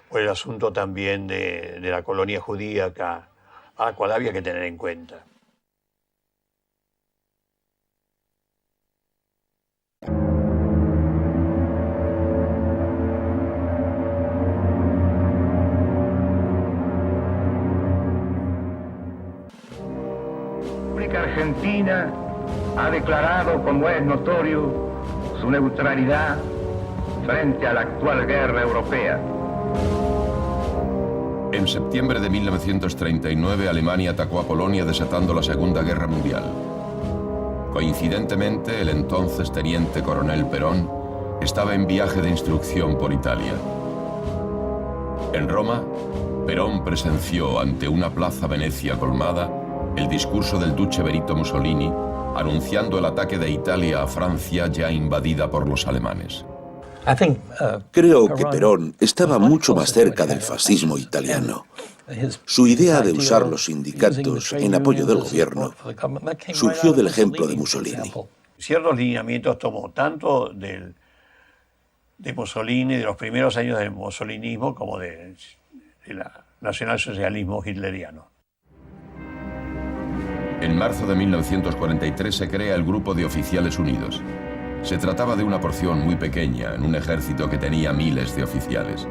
por el asunto también de la colonia judía acá, a la cual había que tener en cuenta. La Argentina ha declarado, como es notorio, su neutralidad frente a la actual guerra europea. En septiembre de 1939, Alemania atacó a Polonia desatando la Segunda Guerra Mundial. Coincidentemente, el entonces teniente coronel Perón estaba en viaje de instrucción por Italia. En Roma, Perón presenció ante una plaza Venecia colmada el discurso del duce Benito Mussolini anunciando el ataque de Italia a Francia ya invadida por los alemanes. Creo que Perón estaba mucho más cerca del fascismo italiano. Su idea de usar los sindicatos en apoyo del gobierno surgió del ejemplo de Mussolini. Ciertos lineamientos tomó tanto de Mussolini, de los primeros años del mussolinismo, como del nacionalsocialismo hitleriano. En marzo de 1943 se crea el Grupo de Oficiales Unidos. Se trataba de una porción muy pequeña en un ejército que tenía miles de oficiales.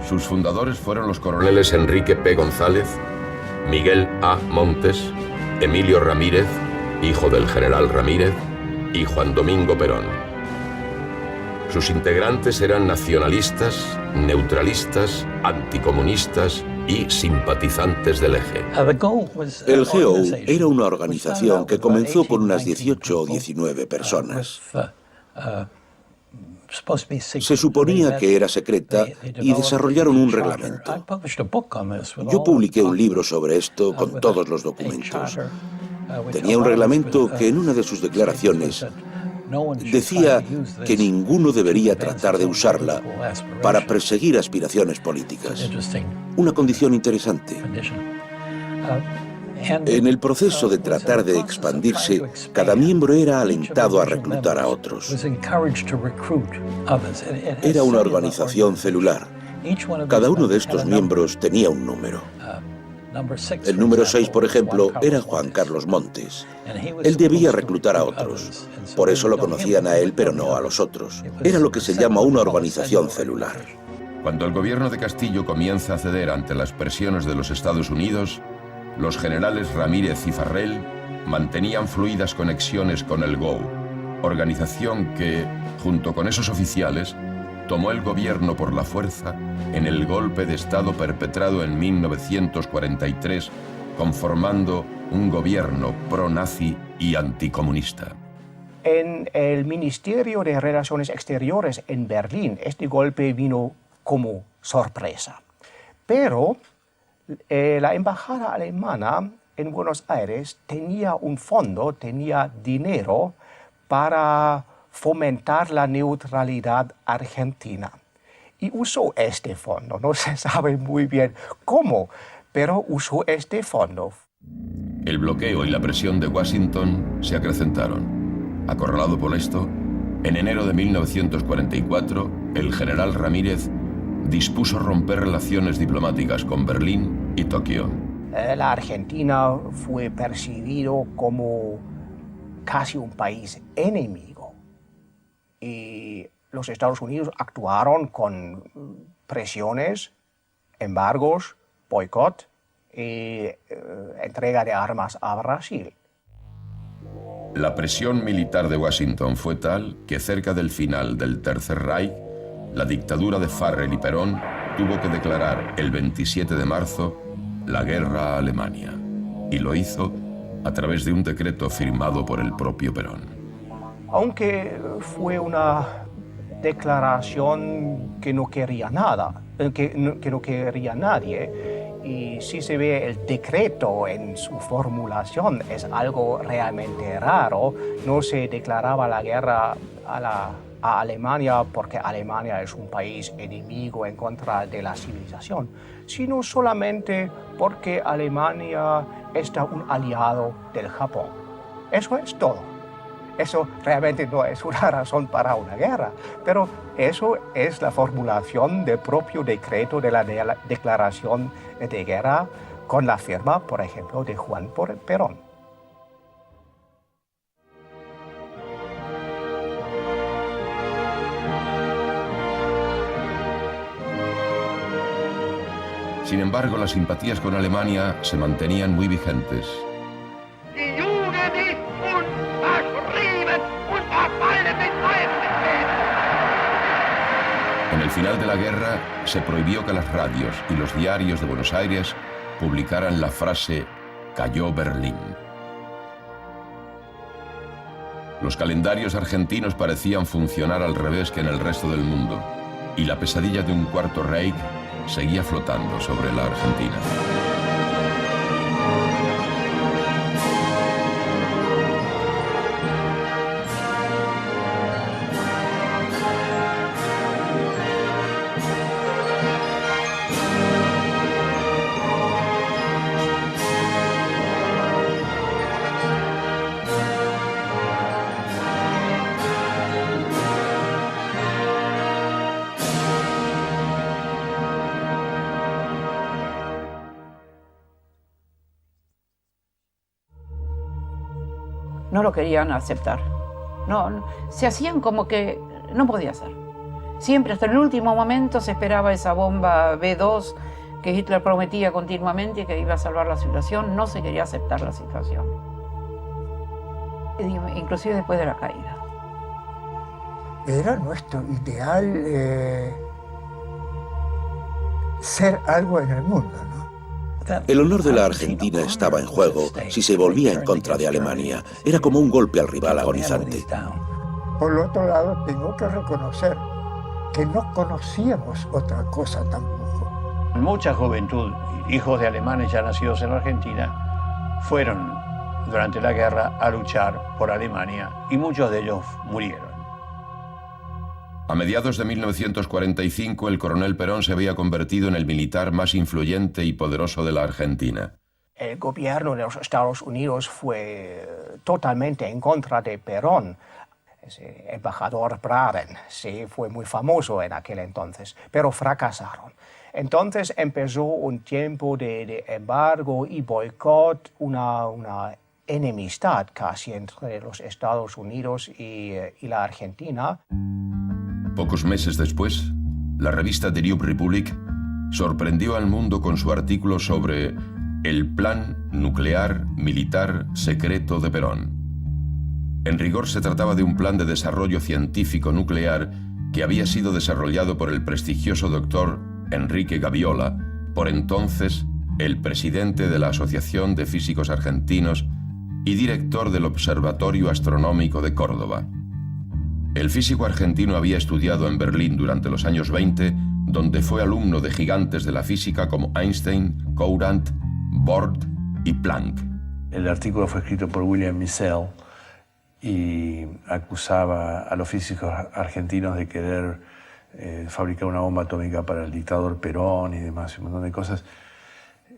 Sus fundadores fueron los coroneles Enrique P. González, Miguel A. Montes, Emilio Ramírez, hijo del general Ramírez, y Juan Domingo Perón. Sus integrantes eran nacionalistas, neutralistas, anticomunistas y simpatizantes del eje. El GO era una organización que comenzó con unas 18 o 19 personas. Se suponía que era secreta y desarrollaron un reglamento. Yo publiqué un libro sobre esto con todos los documentos. Tenía un reglamento que en una de sus declaraciones decía que ninguno debería tratar de usarla para perseguir aspiraciones políticas. Una condición interesante. En el proceso de tratar de expandirse, cada miembro era alentado a reclutar a otros. Era una organización celular. Cada uno de estos miembros tenía un número. El número 6, por ejemplo, era Juan Carlos Montes. Él debía reclutar a otros. Por eso lo conocían a él, pero no a los otros. Era lo que se llama una organización celular. Cuando el gobierno de Castillo comienza a ceder ante las presiones de los Estados Unidos, los generales Ramírez y Farrell mantenían fluidas conexiones con el GO, organización que, junto con esos oficiales, tomó el gobierno por la fuerza en el golpe de Estado perpetrado en 1943, conformando un gobierno pro-nazi y anticomunista. En el Ministerio de Relaciones Exteriores en Berlín, este golpe vino como sorpresa. Pero la embajada alemana en Buenos Aires tenía un fondo, tenía dinero para fomentar la neutralidad argentina. Y usó este fondo. No se sabe muy bien cómo, pero usó este fondo. El bloqueo y la presión de Washington se acrecentaron. Acorralado por esto, en enero de 1944, el general Ramírez dispuso romper relaciones diplomáticas con Berlín y Tokio. La Argentina fue percibido como casi un país enemigo. Y los Estados Unidos actuaron con presiones, embargos, boicot y entrega de armas a Brasil. La presión militar de Washington fue tal que cerca del final del Tercer Reich, la dictadura de Farrell y Perón tuvo que declarar el 27 de marzo la guerra a Alemania. Y lo hizo a través de un decreto firmado por el propio Perón. Aunque fue una declaración que no quería nada, que no quería nadie, y si se ve el decreto en su formulación, es algo realmente raro. No se declaraba la guerra a Alemania porque Alemania es un país enemigo en contra de la civilización, sino solamente porque Alemania es un aliado del Japón. Eso es todo. Eso realmente no es una razón para una guerra, pero eso es la formulación del propio decreto de la declaración de guerra con la firma, por ejemplo, de Juan Perón. Sin embargo, las simpatías con Alemania se mantenían muy vigentes. En el final de la guerra, se prohibió que las radios y los diarios de Buenos Aires publicaran la frase «Cayó Berlín». Los calendarios argentinos parecían funcionar al revés que en el resto del mundo, y la pesadilla de un cuarto Reich seguía flotando sobre la Argentina. no lo querían aceptar. No, se hacían como que no podía ser. Siempre, hasta el último momento, se esperaba esa bomba B-2 que Hitler prometía continuamente que iba a salvar la situación. No se quería aceptar la situación, inclusive después de la caída. Era nuestro ideal ser algo en el mundo, ¿no? El honor de la Argentina estaba en juego si se volvía en contra de Alemania. Era como un golpe al rival agonizante. Por el otro lado, tengo que reconocer que no conocíamos otra cosa tampoco. Mucha juventud, hijos de alemanes ya nacidos en la Argentina, fueron durante la guerra a luchar por Alemania y muchos de ellos murieron. A mediados de 1945, el coronel Perón se había convertido en el militar más influyente y poderoso de la Argentina. El gobierno de los Estados Unidos fue totalmente en contra de Perón. Ese embajador Braden, sí, fue muy famoso en aquel entonces, pero fracasaron. Entonces empezó un tiempo de embargo y boicot, una enemistad casi entre los Estados Unidos y la Argentina. Pocos meses después, la revista The New Republic sorprendió al mundo con su artículo sobre el plan nuclear militar secreto de Perón. En rigor se trataba de un plan de desarrollo científico nuclear que había sido desarrollado por el prestigioso doctor Enrique Gaviola, por entonces el presidente de la Asociación de Físicos Argentinos y director del Observatorio Astronómico de Córdoba. El físico argentino había estudiado en Berlín durante los años 20, donde fue alumno de gigantes de la física como Einstein, Courant, Bohr y Planck. El artículo fue escrito por William Missel y acusaba a los físicos argentinos de querer fabricar una bomba atómica para el dictador Perón y demás, un montón de cosas.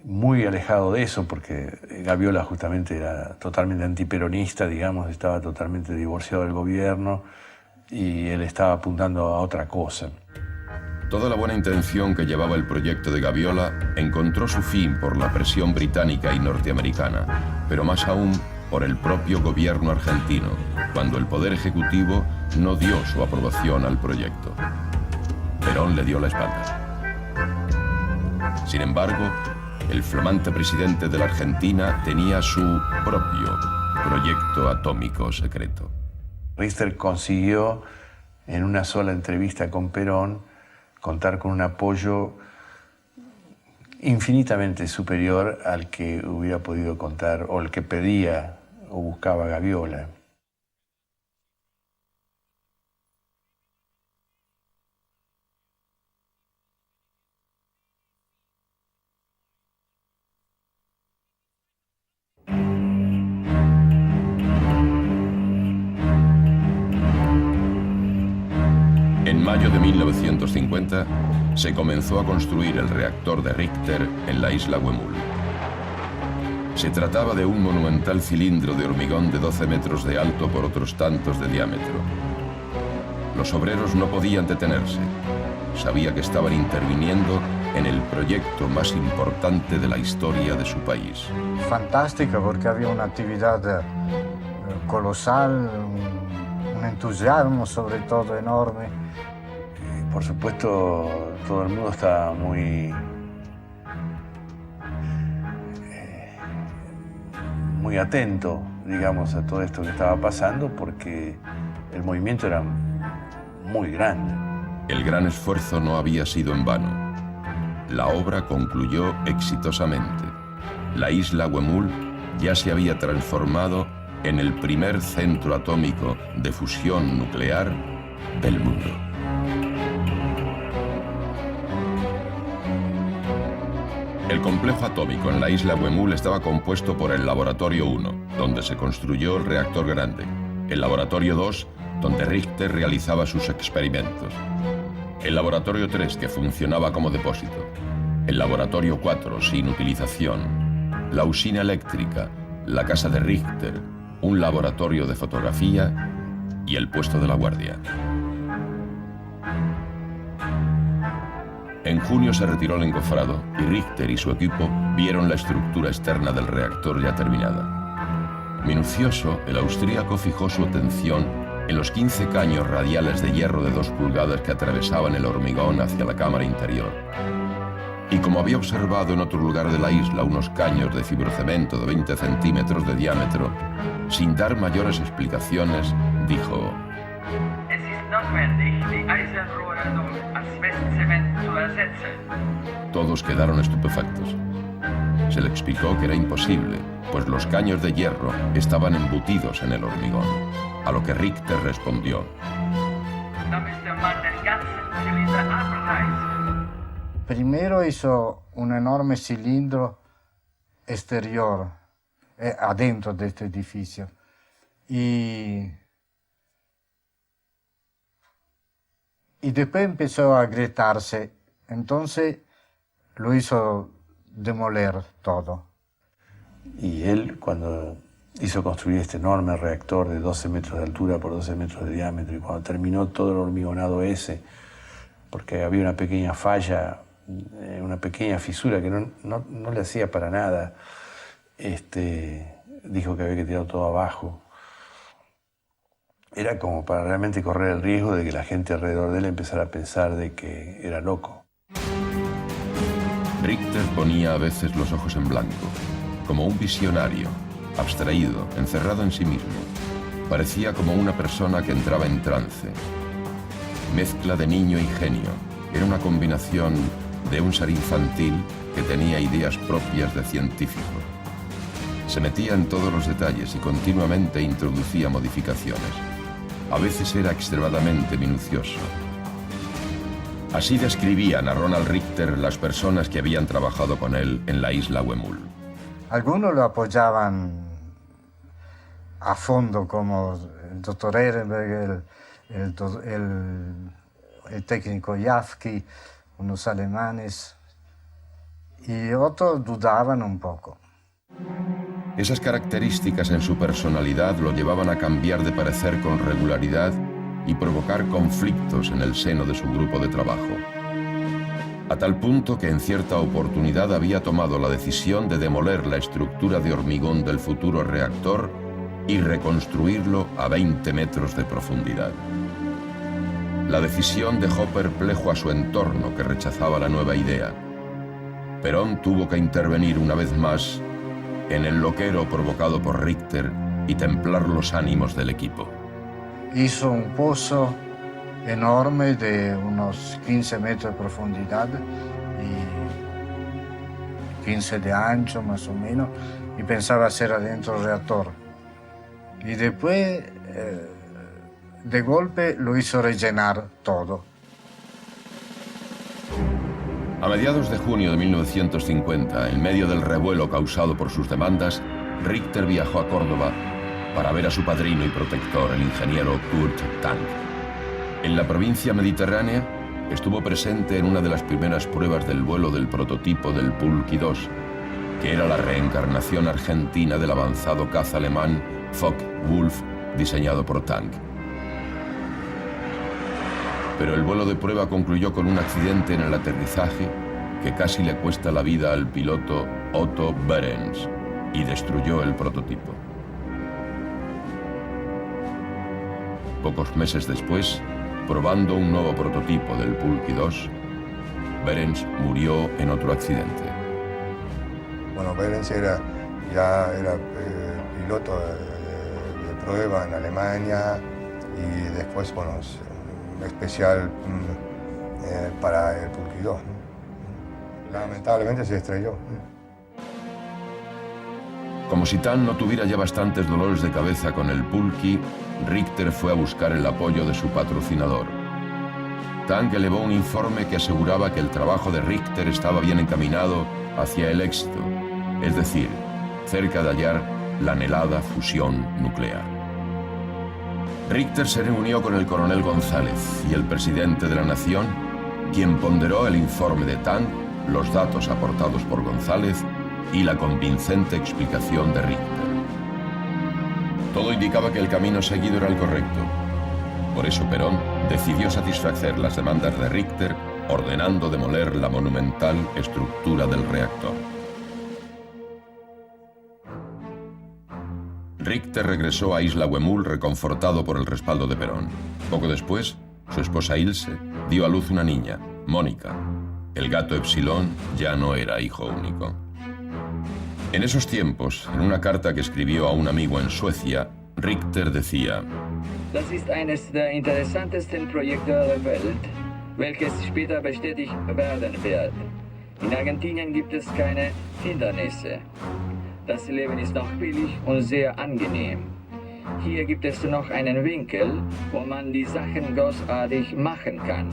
Muy alejado de eso, porque Gaviola justamente era totalmente antiperonista, digamos, estaba totalmente divorciado del gobierno y él estaba apuntando a otra cosa. Toda la buena intención que llevaba el proyecto de Gaviola encontró su fin por la presión británica y norteamericana, pero más aún por el propio gobierno argentino, cuando el Poder Ejecutivo no dio su aprobación al proyecto. Perón le dio la espalda. Sin embargo, el flamante presidente de la Argentina tenía su propio proyecto atómico secreto. Richter consiguió, en una sola entrevista con Perón, contar con un apoyo infinitamente superior al que hubiera podido contar, o el que pedía o buscaba Gaviola. En mayo de 1950 se comenzó a construir el reactor de Richter en la isla Huemul. Se trataba de un monumental cilindro de hormigón de 12 metros de alto por otros tantos de diámetro. Los obreros no podían detenerse. Sabía que estaban interviniendo en el proyecto más importante de la historia de su país. Fantástica, porque había una actividad colosal, un entusiasmo sobre todo enorme. Por supuesto, todo el mundo estaba muy atento, digamos, a todo esto que estaba pasando, porque el movimiento era muy grande. El gran esfuerzo no había sido en vano. La obra concluyó exitosamente. La isla Huemul ya se había transformado en el primer centro atómico de fusión nuclear del mundo. El complejo atómico en la isla Huemul estaba compuesto por el Laboratorio 1, donde se construyó el reactor grande, el Laboratorio 2, donde Richter realizaba sus experimentos, el Laboratorio 3, que funcionaba como depósito, el Laboratorio 4, sin utilización, la usina eléctrica, la casa de Richter, un laboratorio de fotografía y el puesto de la guardia. En junio se retiró el encofrado y Richter y su equipo vieron la estructura externa del reactor ya terminada. Minucioso, el austríaco fijó su atención en los 15 caños radiales de hierro de 2 pulgadas que atravesaban el hormigón hacia la cámara interior. Y como había observado en otro lugar de la isla unos caños de fibrocemento de 20 centímetros de diámetro, sin dar mayores explicaciones, dijo: Es ist notwendig, die Eisenrohre durch Asbestzement zu ersetzen. Todos quedaron estupefactos. Se le explicó que era imposible, pues los caños de hierro estaban embutidos en el hormigón, a lo que Richter respondió: Da müsste man den ganzen Zylinder abreißen. Primero hizo un enorme cilindro exterior, adentro de este edificio. Y después empezó a agrietarse. Entonces lo hizo demoler todo. Y él, cuando hizo construir este enorme reactor de 12 metros de altura por 12 metros de diámetro, y cuando terminó todo el hormigonado ese, porque había una pequeña falla, una pequeña fisura que no le hacía para nada, dijo que había que tirar todo abajo. Era como para realmente correr el riesgo de que la gente alrededor de él empezara a pensar de que era loco. Richter ponía a veces los ojos en blanco, como un visionario, abstraído, encerrado en sí mismo. Parecía como una persona que entraba en trance. Mezcla de niño y genio. Era una combinación de un ser infantil que tenía ideas propias de científico. Se metía en todos los detalles y continuamente introducía modificaciones. A veces era extremadamente minucioso. Así describían a Ronald Richter las personas que habían trabajado con él en la isla Huemul. Algunos lo apoyaban a fondo, como el doctor Ehrenberg, el técnico Jafki, unos alemanes, y otros dudaban un poco. Esas características en su personalidad lo llevaban a cambiar de parecer con regularidad y provocar conflictos en el seno de su grupo de trabajo. A tal punto que en cierta oportunidad había tomado la decisión de demoler la estructura de hormigón del futuro reactor y reconstruirlo a 20 metros de profundidad. La decisión dejó perplejo a su entorno, que rechazaba la nueva idea. Perón tuvo que intervenir una vez más en el loquero provocado por Richter y templar los ánimos del equipo. Hizo un pozo enorme de unos 15 metros de profundidad y 15 de ancho más o menos, y pensaba hacer adentro el reactor. Y después, de golpe, lo hizo rellenar todo. A mediados de junio de 1950, en medio del revuelo causado por sus demandas, Richter viajó a Córdoba para ver a su padrino y protector, el ingeniero Kurt Tank. En la provincia mediterránea, estuvo presente en una de las primeras pruebas del vuelo del prototipo del Pulky II, que era la reencarnación argentina del avanzado caza alemán Focke-Wulf, diseñado por Tank. Pero el vuelo de prueba concluyó con un accidente en el aterrizaje que casi le cuesta la vida al piloto Otto Behrens y destruyó el prototipo. Pocos meses después, probando un nuevo prototipo del Pulky II, Behrens murió en otro accidente. Bueno, Behrens era piloto de prueba en Alemania y después, bueno, especial para el Pulky II. Lamentablemente se estrelló. Como si Tank no tuviera ya bastantes dolores de cabeza con el Pulky, Richter fue a buscar el apoyo de su patrocinador. Tank elevó un informe que aseguraba que el trabajo de Richter estaba bien encaminado hacia el éxito, es decir, cerca de hallar la anhelada fusión nuclear. Richter se reunió con el coronel González y el presidente de la Nación, quien ponderó el informe de Tank, los datos aportados por González y la convincente explicación de Richter. Todo indicaba que el camino seguido era el correcto. Por eso Perón decidió satisfacer las demandas de Richter, ordenando demoler la monumental estructura del reactor. Richter regresó a Isla Huemul reconfortado por el respaldo de Perón. Poco después, su esposa Ilse dio a luz una niña, Mónica. El gato Epsilon ya no era hijo único. En esos tiempos, en una carta que escribió a un amigo en Suecia, Richter decía: Das ist eines der interessantesten Projekte der Welt, welches später bestätigt werden wird. In Argentinien gibt es keine Hindernisse. Das Leben ist noch billig und sehr angenehm. Hier gibt es noch einen Winkel, wo man die Sachen großartig machen kann.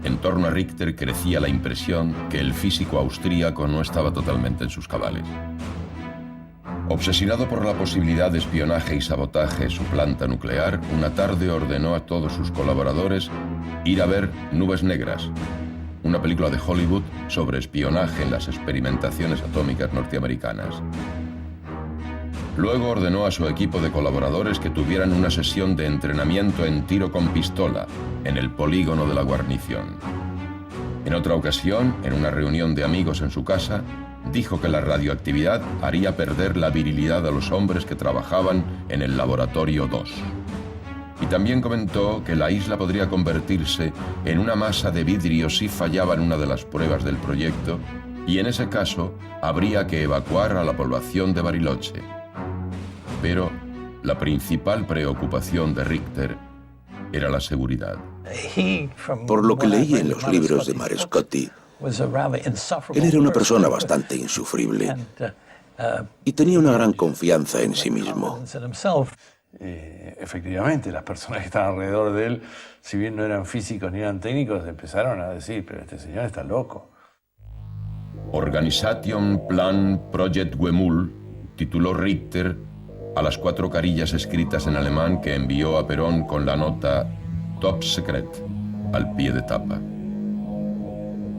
En torno a Richter crecía la impresión que el físico austríaco no estaba totalmente en sus cabales. Obsesionado por la posibilidad de espionaje y sabotaje en su planta nuclear, una tarde ordenó a todos sus colaboradores ir a ver Nubes Negras, una película de Hollywood sobre espionaje en las experimentaciones atómicas norteamericanas. Luego ordenó a su equipo de colaboradores que tuvieran una sesión de entrenamiento en tiro con pistola en el polígono de la guarnición. En otra ocasión, en una reunión de amigos en su casa, dijo que la radioactividad haría perder la virilidad a los hombres que trabajaban en el laboratorio 2. Y también comentó que la isla podría convertirse en una masa de vidrio si fallaba en una de las pruebas del proyecto, y en ese caso habría que evacuar a la población de Bariloche. Pero la principal preocupación de Richter era la seguridad. Por lo que leí en los libros de Marescotti, él era una persona bastante insufrible y tenía una gran confianza en sí mismo. Efectivamente, las personas que estaban alrededor de él, si bien no eran físicos ni eran técnicos, empezaron a decir: pero este señor está loco. Organisation Plan Project Huemul tituló Richter a las 4 carillas escritas en alemán que envió a Perón con la nota Top Secret al pie de tapa.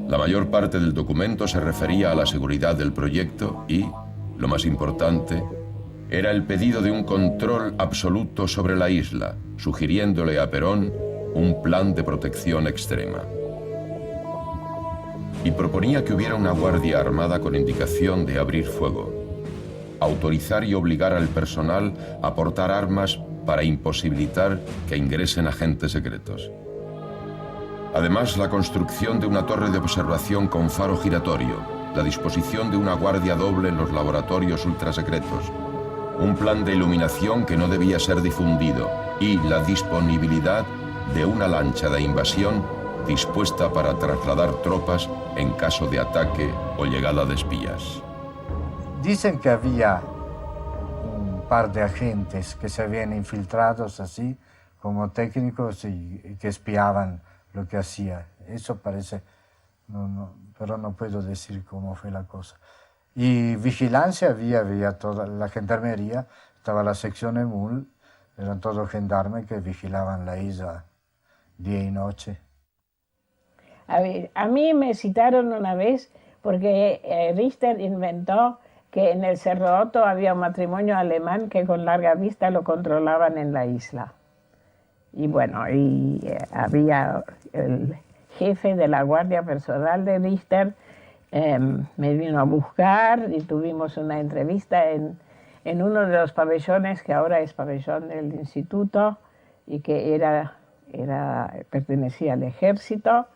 La mayor parte del documento se refería a la seguridad del proyecto y, lo más importante, era el pedido de un control absoluto sobre la isla, sugiriéndole a Perón un plan de protección extrema. Y proponía que hubiera una guardia armada con indicación de abrir fuego, autorizar y obligar al personal a portar armas para imposibilitar que ingresen agentes secretos. Además, la construcción de una torre de observación con faro giratorio, la disposición de una guardia doble en los laboratorios ultrasecretos, un plan de iluminación que no debía ser difundido y la disponibilidad de una lancha de invasión dispuesta para trasladar tropas en caso de ataque o llegada de espías. Dicen que había un par de agentes que se habían infiltrado así como técnicos y que espiaban lo que hacía. Eso parece, pero no puedo decir cómo fue la cosa. Y vigilancia había toda la gendarmería, estaba la sección EMUL, eran todos gendarmes que vigilaban la isla día y noche. A ver, a mí me citaron una vez porque Richter inventó que en el Cerro Otto había un matrimonio alemán que con larga vista lo controlaban en la isla. Y bueno, había el jefe de la guardia personal de Richter, me vino a buscar y tuvimos una entrevista en uno de los pabellones que ahora es pabellón del instituto y que pertenecía al ejército.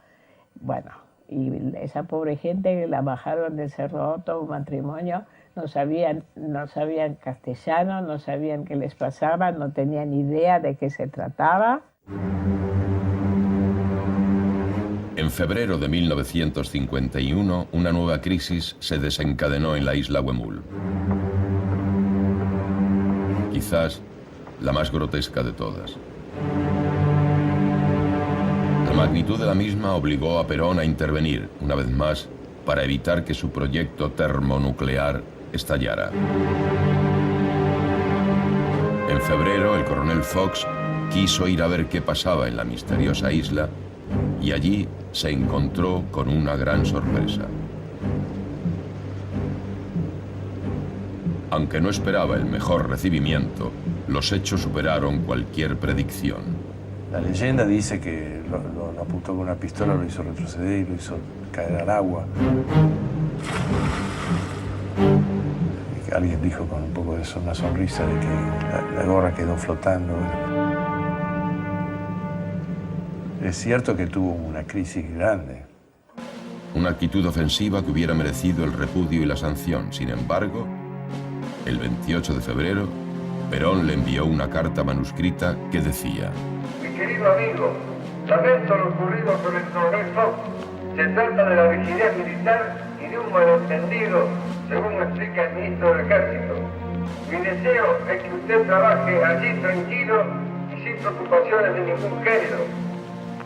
Bueno, y esa pobre gente la bajaron del Cerro Otto, un matrimonio, no sabían castellano, no sabían qué les pasaba, no tenían idea de qué se trataba. En febrero de 1951, una nueva crisis se desencadenó en la isla Huemul. Quizás la más grotesca de todas. La magnitud de la misma obligó a Perón a intervenir, una vez más, para evitar que su proyecto termonuclear estallara. En febrero, el coronel Fox quiso ir a ver qué pasaba en la misteriosa isla y allí se encontró con una gran sorpresa. Aunque no esperaba el mejor recibimiento, los hechos superaron cualquier predicción. La leyenda dice que lo apuntó con una pistola, lo hizo retroceder y lo hizo caer al agua. alguien dijo con un poco de una sonrisa de que la gorra quedó flotando. Es cierto que tuvo una crisis grande. Una actitud ofensiva que hubiera merecido el repudio y la sanción. Sin embargo, el 28 de febrero, Perón le envió una carta manuscrita que decía: Mi querido amigo, lamento lo ocurrido con el coronel Fox. Se trata de la vigilía militar y de un malentendido, según me explica el ministro del Ejército. Mi deseo es que usted trabaje allí tranquilo y sin preocupaciones de ningún género.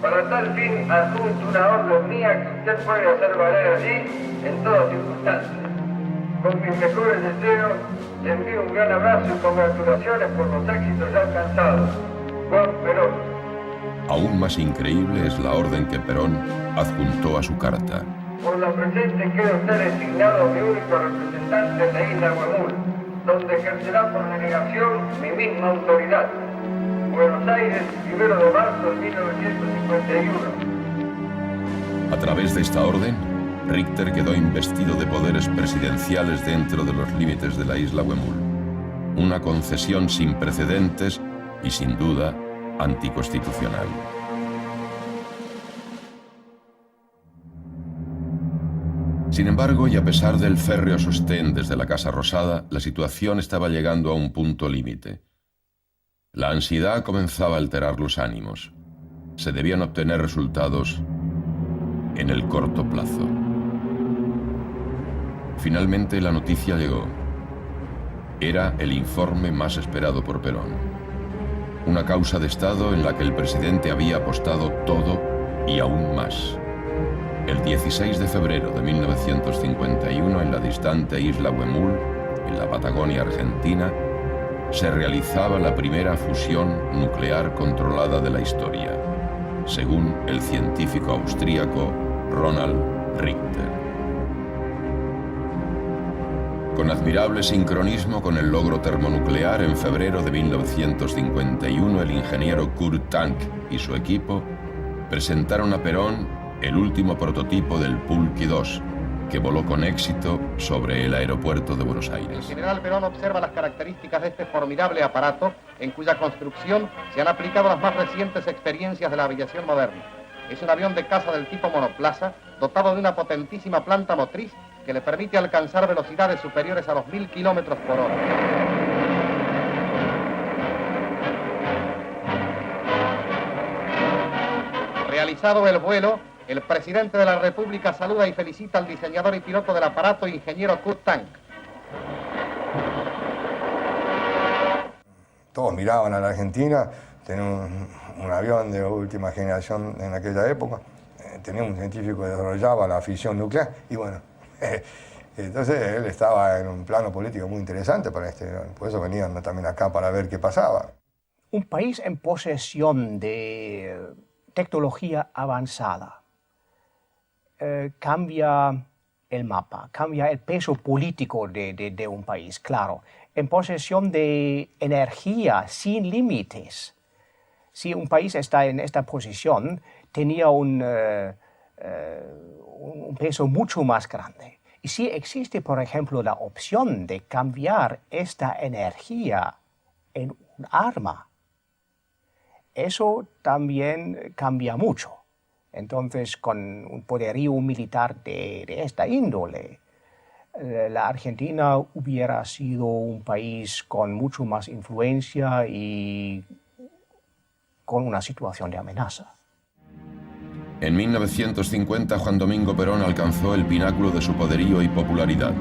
Para tal fin, adjunto una orden mía que usted puede hacer valer allí en todas circunstancias. Con mis mejores deseos, le envío un gran abrazo y congratulaciones por los éxitos ya alcanzados. Juan Perón. Aún más increíble es la orden que Perón adjuntó a su carta. Por la presente queda usted designado mi único representante en la isla Huemul, donde ejercerá por delegación mi misma autoridad. Buenos Aires, 1 de marzo de 1951. A través de esta orden, Richter quedó investido de poderes presidenciales dentro de los límites de la isla Huemul. Una concesión sin precedentes y, sin duda, anticonstitucional. Sin embargo, y a pesar del férreo sostén desde la Casa Rosada, la situación estaba llegando a un punto límite. La ansiedad comenzaba a alterar los ánimos. Se debían obtener resultados en el corto plazo. Finalmente la noticia llegó. Era el informe más esperado por Perón. Una causa de Estado en la que el presidente había apostado todo y aún más. El 16 de febrero de 1951, en la distante isla Huemul, en la Patagonia argentina, se realizaba la primera fusión nuclear controlada de la historia, según el científico austríaco Ronald Richter. Con admirable sincronismo con el logro termonuclear, en febrero de 1951, el ingeniero Kurt Tank y su equipo presentaron a Perón el último prototipo del Pulqui 2, que voló con éxito sobre el aeropuerto de Buenos Aires. El general Perón observa las características de este formidable aparato, en cuya construcción se han aplicado las más recientes experiencias de la aviación moderna. Es un avión de caza del tipo monoplaza, dotado de una potentísima planta motriz que le permite alcanzar velocidades superiores a los 1000 kilómetros por hora. Realizado el vuelo, el presidente de la República saluda y felicita al diseñador y piloto del aparato, ingeniero Kurt Tank. Todos miraban a la Argentina, tenía un avión de última generación en aquella época, tenía un científico que desarrollaba la fisión nuclear y bueno, entonces él estaba en un plano político muy interesante para por eso venían también acá para ver qué pasaba. Un país en posesión de tecnología avanzada cambia el mapa, cambia el peso político de un país, claro. En posesión de energía sin límites. Si un país está en esta posición, tenía un peso mucho más grande. Y si existe, por ejemplo, la opción de cambiar esta energía en un arma, eso también cambia mucho. Entonces, con un poderío militar de esta índole, la Argentina hubiera sido un país con mucho más influencia y con una situación de amenaza. En 1950, Juan Domingo Perón alcanzó el pináculo de su poderío y popularidad.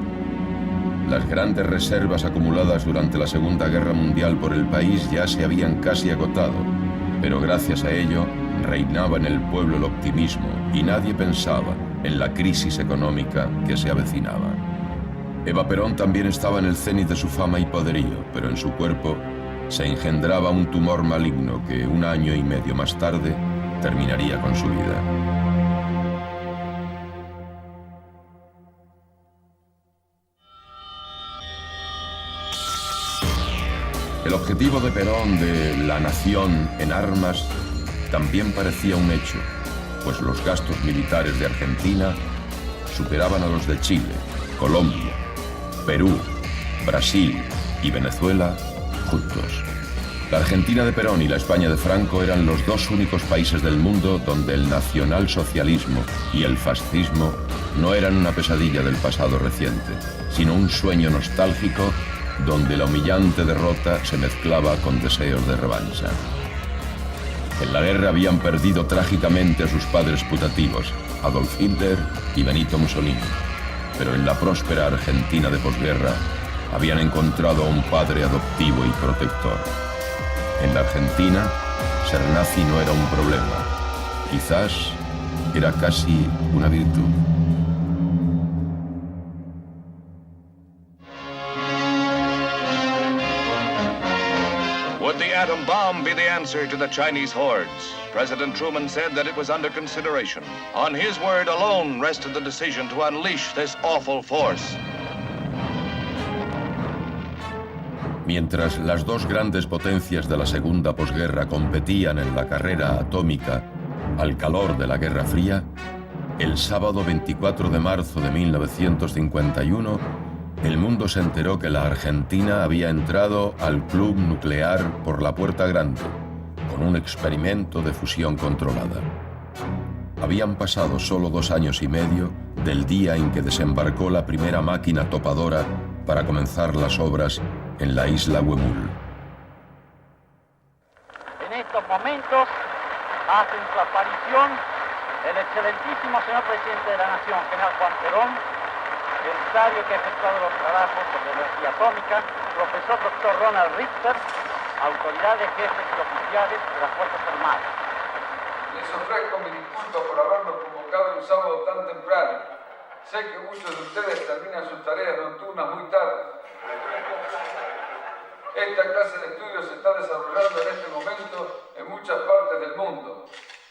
Las grandes reservas acumuladas durante la Segunda Guerra Mundial por el país ya se habían casi agotado, pero gracias a ello reinaba en el pueblo el optimismo y nadie pensaba en la crisis económica que se avecinaba. Eva Perón también estaba en el cenit de su fama y poderío, pero en su cuerpo se engendraba un tumor maligno que 1 año y medio más tarde terminaría con su vida. El objetivo de Perón de la nación en armas también parecía un hecho, pues los gastos militares de Argentina superaban a los de Chile, Colombia, Perú, Brasil y Venezuela juntos. La Argentina de Perón y la España de Franco eran los dos únicos países del mundo donde el nacionalsocialismo y el fascismo no eran una pesadilla del pasado reciente, sino un sueño nostálgico donde la humillante derrota se mezclaba con deseos de revancha. En la guerra habían perdido trágicamente a sus padres putativos, Adolf Hitler y Benito Mussolini, pero en la próspera Argentina de posguerra habían encontrado a un padre adoptivo y protector. En la Argentina, ser nazi no era un problema, quizás era casi una virtud. Would the atom bomb be the answer to the Chinese hordes? President Truman said that it was under consideration. On his word alone rested the decision to unleash this awful force. Mientras las dos grandes potencias de la segunda posguerra competían en la carrera atómica al calor de la Guerra Fría, el sábado 24 de marzo de 1951, el mundo se enteró que la Argentina había entrado al club nuclear por la puerta grande, con un experimento de fusión controlada. Habían pasado solo 2 años y medio del día en que desembarcó la primera máquina topadora para comenzar las obras en la isla Huemul. En estos momentos hacen su aparición el excelentísimo señor presidente de la Nación, general Juan Perón, el sabio que ha efectuado los trabajos sobre energía atómica, profesor doctor Ronald Richter, autoridades, jefes y oficiales de las Fuerzas Armadas. Les ofrezco mi disculpa por haberlos convocado un sábado tan temprano. Sé que muchos de ustedes terminan sus tareas nocturnas muy tarde. Esta clase de estudios se está desarrollando en este momento en muchas partes del mundo.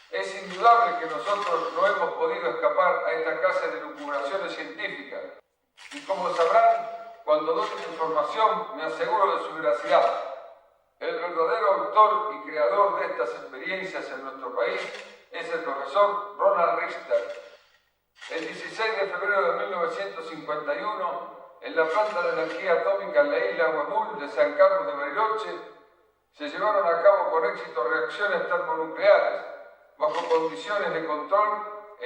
Es indudable que nosotros no hemos podido escapar a esta clase de lucubraciones científicas. Y como sabrán, cuando doy mi información me aseguro de su veracidad. El verdadero autor y creador de estas experiencias en nuestro país es el profesor Ronald Richter. El 16 de febrero de 1951, en la planta de energía atómica en la isla Huemul de San Carlos de Bariloche, se llevaron a cabo con éxito reacciones termonucleares, bajo condiciones de control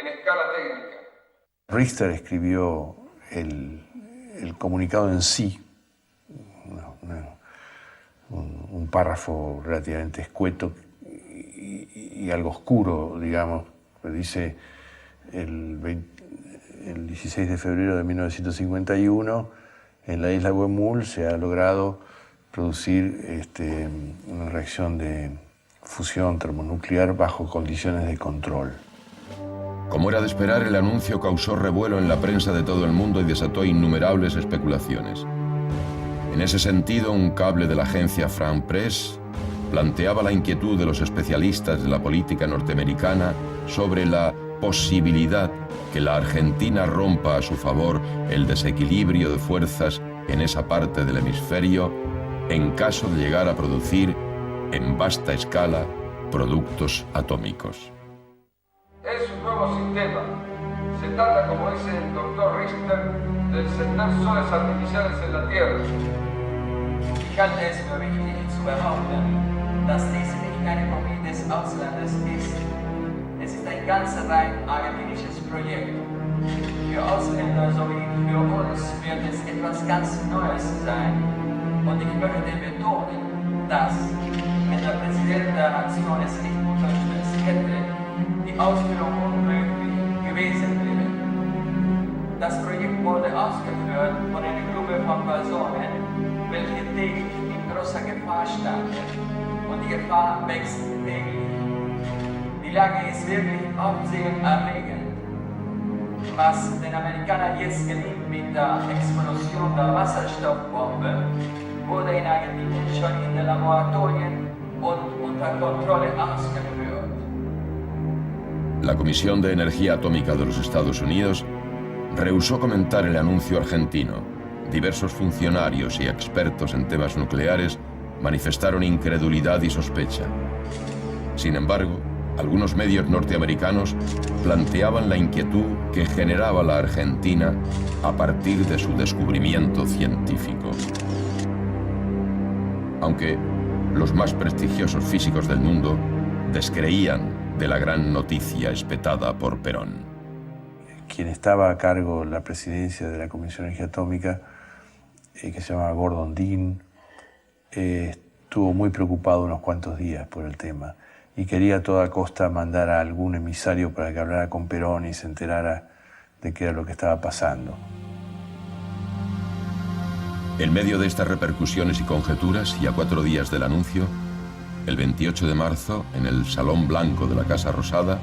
en escala técnica. Richter escribió el comunicado en sí, un párrafo relativamente escueto y algo oscuro, digamos. Dice el 16 de febrero de 1951, en la isla Huemul se ha logrado producir una reacción de fusión termonuclear bajo condiciones de control. Como era de esperar, el anuncio causó revuelo en la prensa de todo el mundo y desató innumerables especulaciones. En ese sentido, un cable de la agencia France Press planteaba la inquietud de los especialistas de la política norteamericana sobre la posibilidad que la Argentina rompa a su favor el desequilibrio de fuerzas en esa parte del hemisferio en caso de llegar a producir en vasta escala productos atómicos. Es un nuevo sistema. Se trata, como dice el doctor Richter, de encender soles artificiales en la Tierra. Ich halte es für wichtig zu behaupten, dass dies nicht eine Kopie des Auslandes ist. Es ist ein ganz rein argentinisches Projekt. Für Ausländer sowie für uns wird es etwas ganz Neues sein. Und ich möchte betonen, dass, wenn der Präsident der Nation es nicht unterstützt hätte, die Ausführung unmöglich gewesen wäre. Das Projekt wurde ausgeführt von einer Gruppe von Personen, welche täglich in großer Gefahr standen. Und die Gefahr wächst täglich. Die Lage ist wirklich aufsehenerregend. Was den Amerikanern jetzt gelingt mit der Explosion der Wasserstoffbombe, wurde in Argentinien schon in den Laboratorien und unter Kontrolle ausgeführt. La Comisión de Energía Atómica de los Estados Unidos rehusó comentar el anuncio argentino. Diversos funcionarios y expertos en temas nucleares manifestaron incredulidad y sospecha. Sin embargo, Algunos medios norteamericanos planteaban la inquietud que generaba la Argentina a partir de su descubrimiento científico. Aunque los más prestigiosos físicos del mundo descreían de la gran noticia espetada por Perón. Quien estaba a cargo de la presidencia de la Comisión de Energía Atómica, que se llamaba Gordon Dean, estuvo muy preocupado unos cuantos días por el tema y quería a toda costa mandar a algún emisario para que hablara con Perón y se enterara de qué era lo que estaba pasando. En medio de estas repercusiones y conjeturas, y a 4 días del anuncio, el 28 de marzo, en el Salón Blanco de la Casa Rosada,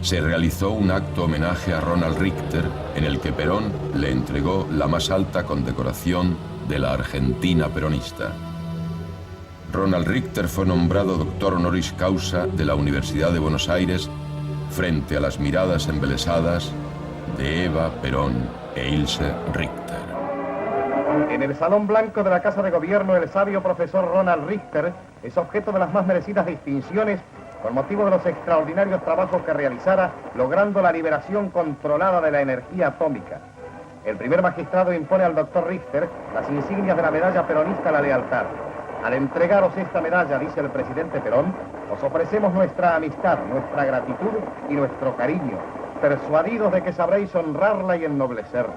se realizó un acto homenaje a Ronald Richter en el que Perón le entregó la más alta condecoración de la Argentina peronista. Ronald Richter fue nombrado doctor honoris causa de la Universidad de Buenos Aires frente a las miradas embelesadas de Eva Perón e Ilse Richter. En el Salón Blanco de la Casa de Gobierno, el sabio profesor Ronald Richter es objeto de las más merecidas distinciones con motivo de los extraordinarios trabajos que realizara logrando la liberación controlada de la energía atómica. El primer magistrado impone al doctor Richter las insignias de la medalla peronista a la lealtad. Al entregaros esta medalla, dice el presidente Perón, os ofrecemos nuestra amistad, nuestra gratitud y nuestro cariño, persuadidos de que sabréis honrarla y ennoblecerla.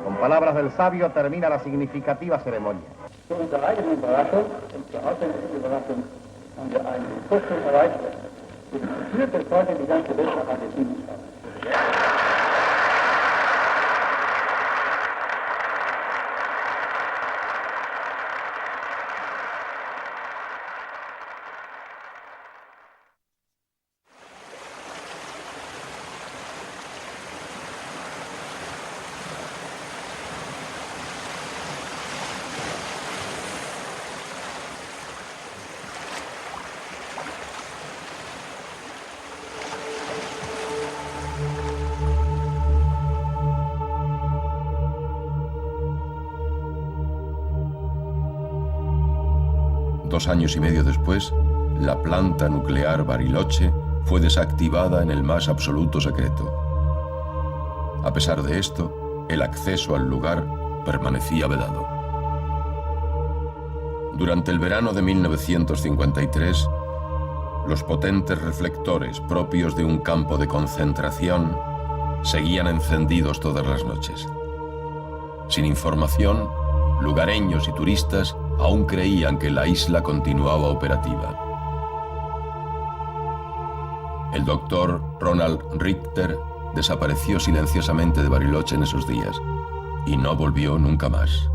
Con palabras del sabio termina la significativa ceremonia. Haben wir einen Fortschritt erreicht, das führt bis heute die ganze Welt nach Argentinien. Dos años y medio después, la planta nuclear Bariloche fue desactivada en el más absoluto secreto. A pesar de esto, el acceso al lugar permanecía vedado. Durante el verano de 1953, los potentes reflectores propios de un campo de concentración seguían encendidos todas las noches. Sin información, lugareños y turistas aún creían que la isla continuaba operativa. El doctor Ronald Richter desapareció silenciosamente de Bariloche en esos días y no volvió nunca más.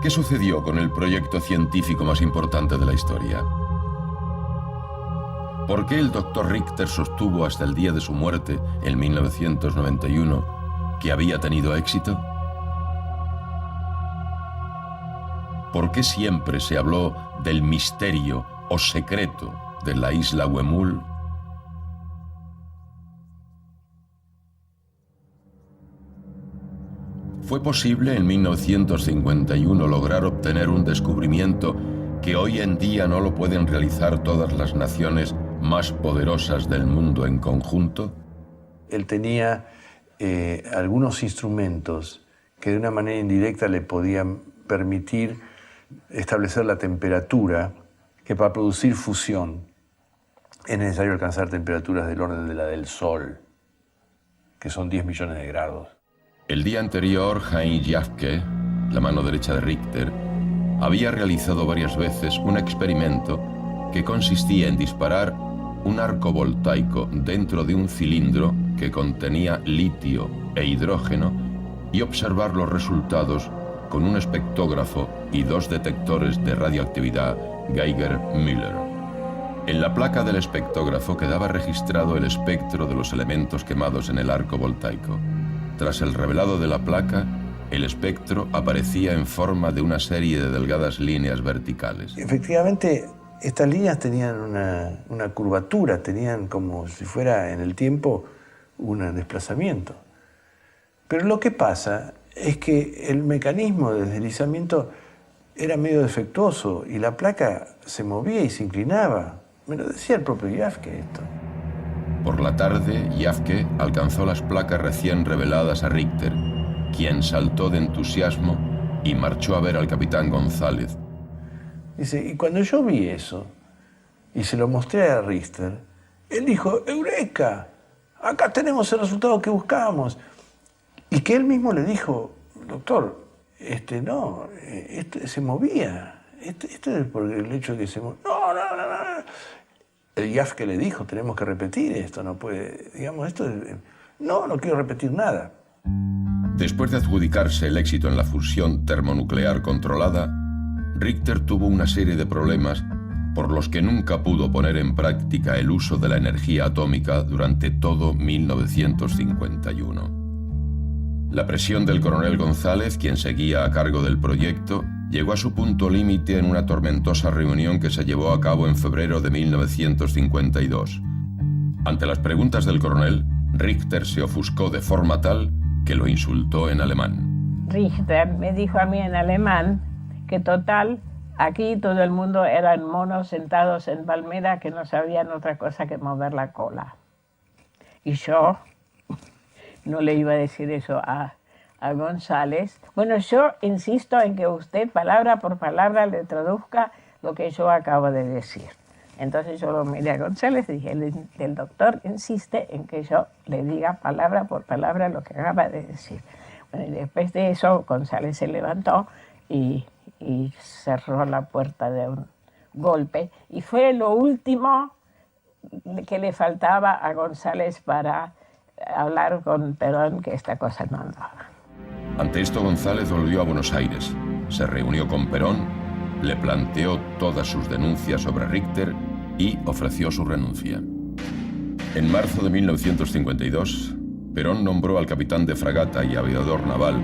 ¿Qué sucedió con el proyecto científico más importante de la historia? ¿Por qué el doctor Richter sostuvo hasta el día de su muerte, en 1991, que había tenido éxito? ¿Por qué siempre se habló del misterio o secreto de la isla Huemul? ¿Fue posible en 1951 lograr obtener un descubrimiento que hoy en día no lo pueden realizar todas las naciones más poderosas del mundo en conjunto? Él tenía algunos instrumentos que de una manera indirecta le podían permitir establecer la temperatura, que para producir fusión es necesario alcanzar temperaturas del orden de la del Sol, que son 10 millones de grados. El día anterior, Heinz Jafke, la mano derecha de Richter, había realizado varias veces un experimento que consistía en disparar un arco voltaico dentro de un cilindro que contenía litio e hidrógeno y observar los resultados con un espectógrafo y 2 detectores de radioactividad Geiger-Müller. En la placa del espectógrafo quedaba registrado el espectro de los elementos quemados en el arco voltaico. Tras el revelado de la placa, el espectro aparecía en forma de una serie de delgadas líneas verticales. Efectivamente, estas líneas tenían una curvatura, tenían como si fuera en el tiempo un desplazamiento. Pero lo que pasa es que el mecanismo de deslizamiento era medio defectuoso y la placa se movía y se inclinaba Me lo decía el propio Jafke esto. Por la tarde, Jafke alcanzó las placas recién reveladas a Richter, quien saltó de entusiasmo y marchó a ver al capitán González. Dice, y cuando yo vi eso y se lo mostré a Richter, él dijo, ¡Eureka! Acá tenemos el resultado que buscábamos. Y que él mismo le dijo, doctor, se movía. Esto es por el hecho de que se movía. No. El Jafke le dijo, tenemos que repetir esto, no puede, digamos, no quiero repetir nada. Después de adjudicarse el éxito en la fusión termonuclear controlada, Richter tuvo una serie de problemas por los que nunca pudo poner en práctica el uso de la energía atómica durante todo 1951. La presión del coronel González, quien seguía a cargo del proyecto, llegó a su punto límite en una tormentosa reunión que se llevó a cabo en febrero de 1952. Ante las preguntas del coronel, Richter se ofuscó de forma tal que lo insultó en alemán. Richter me dijo a mí en alemán que total, aquí todo el mundo eran monos sentados en palmera que no sabían otra cosa que mover la cola. Y yo no le iba a decir eso a González. Bueno, yo insisto en que usted palabra por palabra le traduzca lo que yo acabo de decir. Entonces yo lo miré a González y dije, el doctor insiste en que yo le diga palabra por palabra lo que acaba de decir. Bueno, y después de eso González se levantó y cerró la puerta de un golpe. Y fue lo último que le faltaba a González para hablar con Perón que esta cosa no andaba. Ante esto, González volvió a Buenos Aires, se reunió con Perón, le planteó todas sus denuncias sobre Richter y ofreció su renuncia. En marzo de 1952, Perón nombró al capitán de fragata y aviador naval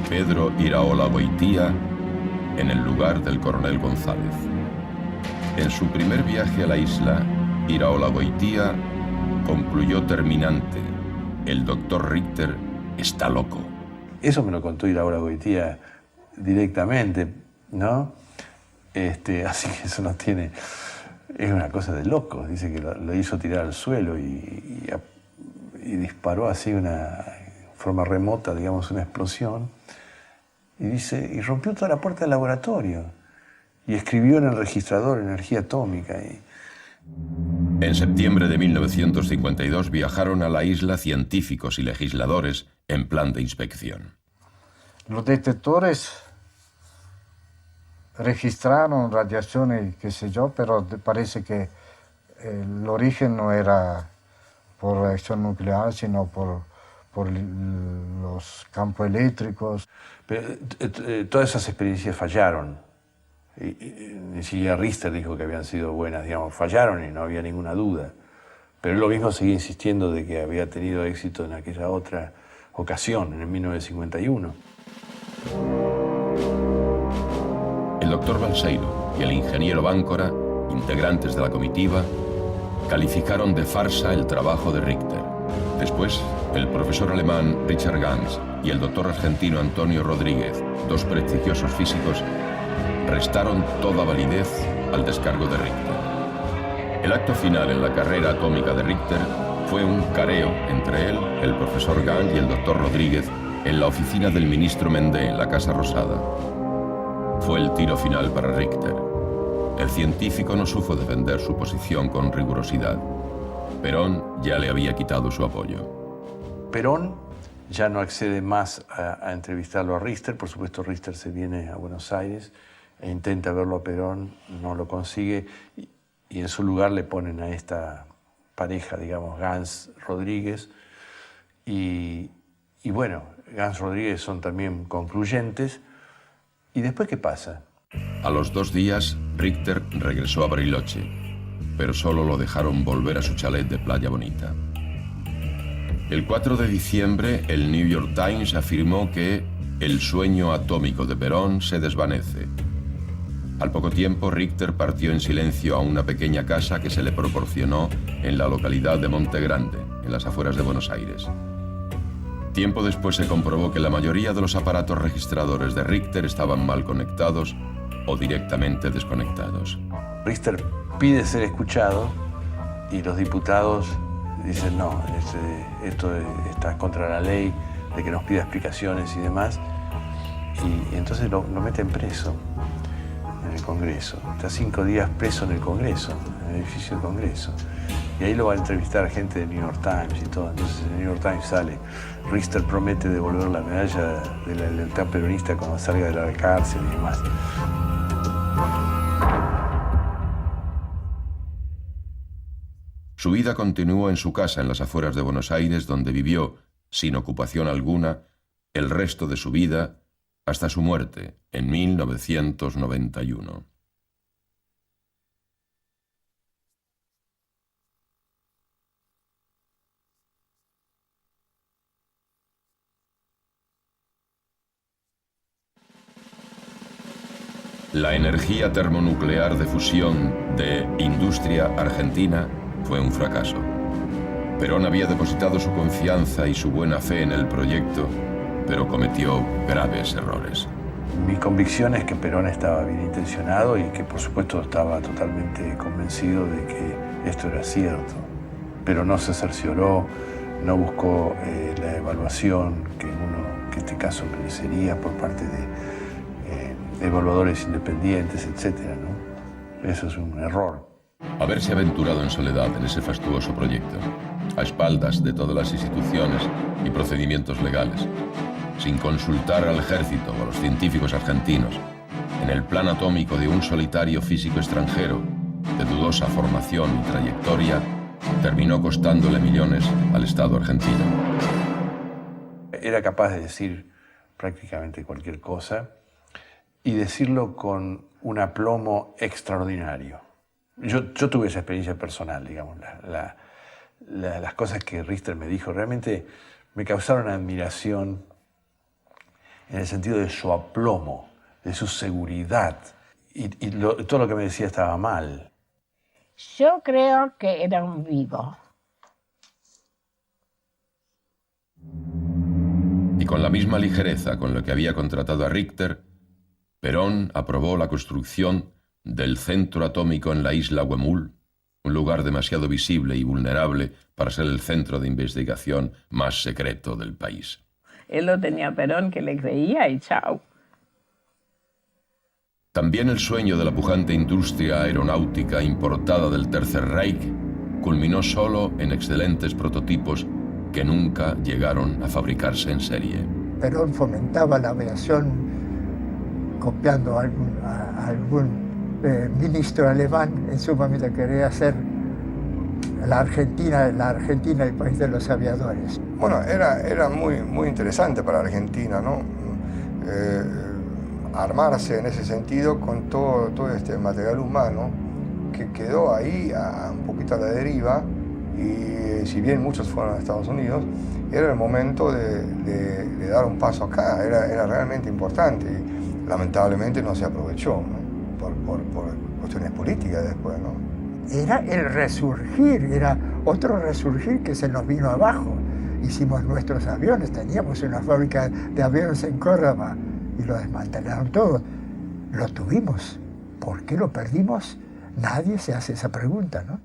Pedro Iraola-Goitía en el lugar del coronel González. En su primer viaje a la isla, Iraola-Goitía concluyó terminante: el doctor Richter está loco. Eso me lo contó Iraola-Goitía directamente, ¿no? Así que eso no tiene... Es una cosa de loco. Dice que lo hizo tirar al suelo y disparó así una forma remota, digamos, una explosión. Y dice, y rompió toda la puerta del laboratorio. Y escribió en el registrador energía atómica. En septiembre de 1952 viajaron a la isla científicos y legisladores en plan de inspección. Los detectores registraron radiaciones, qué sé yo, pero parece que el origen no era por reacción nuclear, sino por los campos eléctricos. Pero todas esas experiencias fallaron. Ni siquiera Richter dijo que habían sido buenas, digamos, fallaron y no había ninguna duda. Pero él lo mismo seguía insistiendo de que había tenido éxito en aquella otra ocasión, en el 1951. El doctor Balseiro y el ingeniero Báncora, integrantes de la comitiva, calificaron de farsa el trabajo de Richter. Después, el profesor alemán Richard Ganz y el doctor argentino Antonio Rodríguez, dos prestigiosos físicos, restaron toda validez al descargo de Richter. El acto final en la carrera atómica de Richter fue un careo entre él, el profesor Ganz y el doctor Rodríguez en la oficina del ministro Mendé en la Casa Rosada. Fue el tiro final para Richter. El científico no supo defender su posición con rigurosidad. Perón ya le había quitado su apoyo. Perón ya no accede más a entrevistarlo a Richter. Por supuesto, Richter se viene a Buenos Aires e intenta verlo a Perón, no lo consigue, y en su lugar le ponen a esta pareja, digamos, Ganz-Rodríguez. Y bueno, Ganz-Rodríguez son también concluyentes. ¿Y después qué pasa? A los 2 días, Richter regresó a Bariloche, pero solo lo dejaron volver a su chalet de Playa Bonita. El 4 de diciembre, el New York Times afirmó que el sueño atómico de Perón se desvanece. Al poco tiempo, Richter partió en silencio a una pequeña casa que se le proporcionó en la localidad de Monte Grande, en las afueras de Buenos Aires. Tiempo después se comprobó que la mayoría de los aparatos registradores de Richter estaban mal conectados o directamente desconectados. Richter pide ser escuchado y los diputados dicen no, esto está contra la ley, de que nos pida explicaciones y demás. Y entonces lo meten preso en el Congreso. Está 5 días preso en el Congreso, en el edificio del Congreso. Y ahí lo va a entrevistar gente del New York Times y todo. Entonces en el New York Times sale, Richter promete devolver la medalla de la lealtad peronista cuando salga de la cárcel y demás. Su vida continuó en su casa en las afueras de Buenos Aires, donde vivió, sin ocupación alguna, el resto de su vida hasta su muerte en 1991. La energía termonuclear de fusión de Industria Argentina fue un fracaso. Perón había depositado su confianza y su buena fe en el proyecto, pero cometió graves errores. Mi convicción es que Perón estaba bien intencionado y que por supuesto estaba totalmente convencido de que esto era cierto, pero no se cercioró, no buscó la evaluación que en este caso merecería por parte de evaluadores independientes, etc., ¿no? Eso es un error. Haberse aventurado en soledad en ese fastuoso proyecto, a espaldas de todas las instituciones y procedimientos legales, sin consultar al ejército o a los científicos argentinos, en el plan atómico de un solitario físico extranjero, de dudosa formación y trayectoria, terminó costándole millones al Estado argentino. Era capaz de decir prácticamente cualquier cosa y decirlo con un aplomo extraordinario. Yo tuve esa experiencia personal, digamos, las cosas que Richter me dijo realmente me causaron admiración en el sentido de su aplomo, de su seguridad, y todo lo que me decía estaba mal. Yo creo que era un vivo. Y con la misma ligereza con la que había contratado a Richter, Perón aprobó la construcción del centro atómico en la isla Huemul, un lugar demasiado visible y vulnerable para ser el centro de investigación más secreto del país. Él lo tenía Perón, que le creía y chao. También el sueño de la pujante industria aeronáutica importada del Tercer Reich culminó solo en excelentes prototipos que nunca llegaron a fabricarse en serie. Perón fomentaba la aviación copiando a algún ministro alemán. En su momento quería hacer la Argentina el país de los aviadores. Bueno, era muy interesante para Argentina, ¿no? Armarse en ese sentido con todo este material humano que quedó ahí un poquito a la deriva, y si bien muchos fueron a Estados Unidos, era el momento de dar un paso acá, era realmente importante y lamentablemente no se aprovechó, ¿no? Por cuestiones políticas después, ¿no? Era el resurgir, era otro resurgir que se nos vino abajo. Hicimos nuestros aviones, teníamos una fábrica de aviones en Córdoba y lo desmantelaron todo. Lo tuvimos. ¿Por qué lo perdimos? Nadie se hace esa pregunta, ¿no?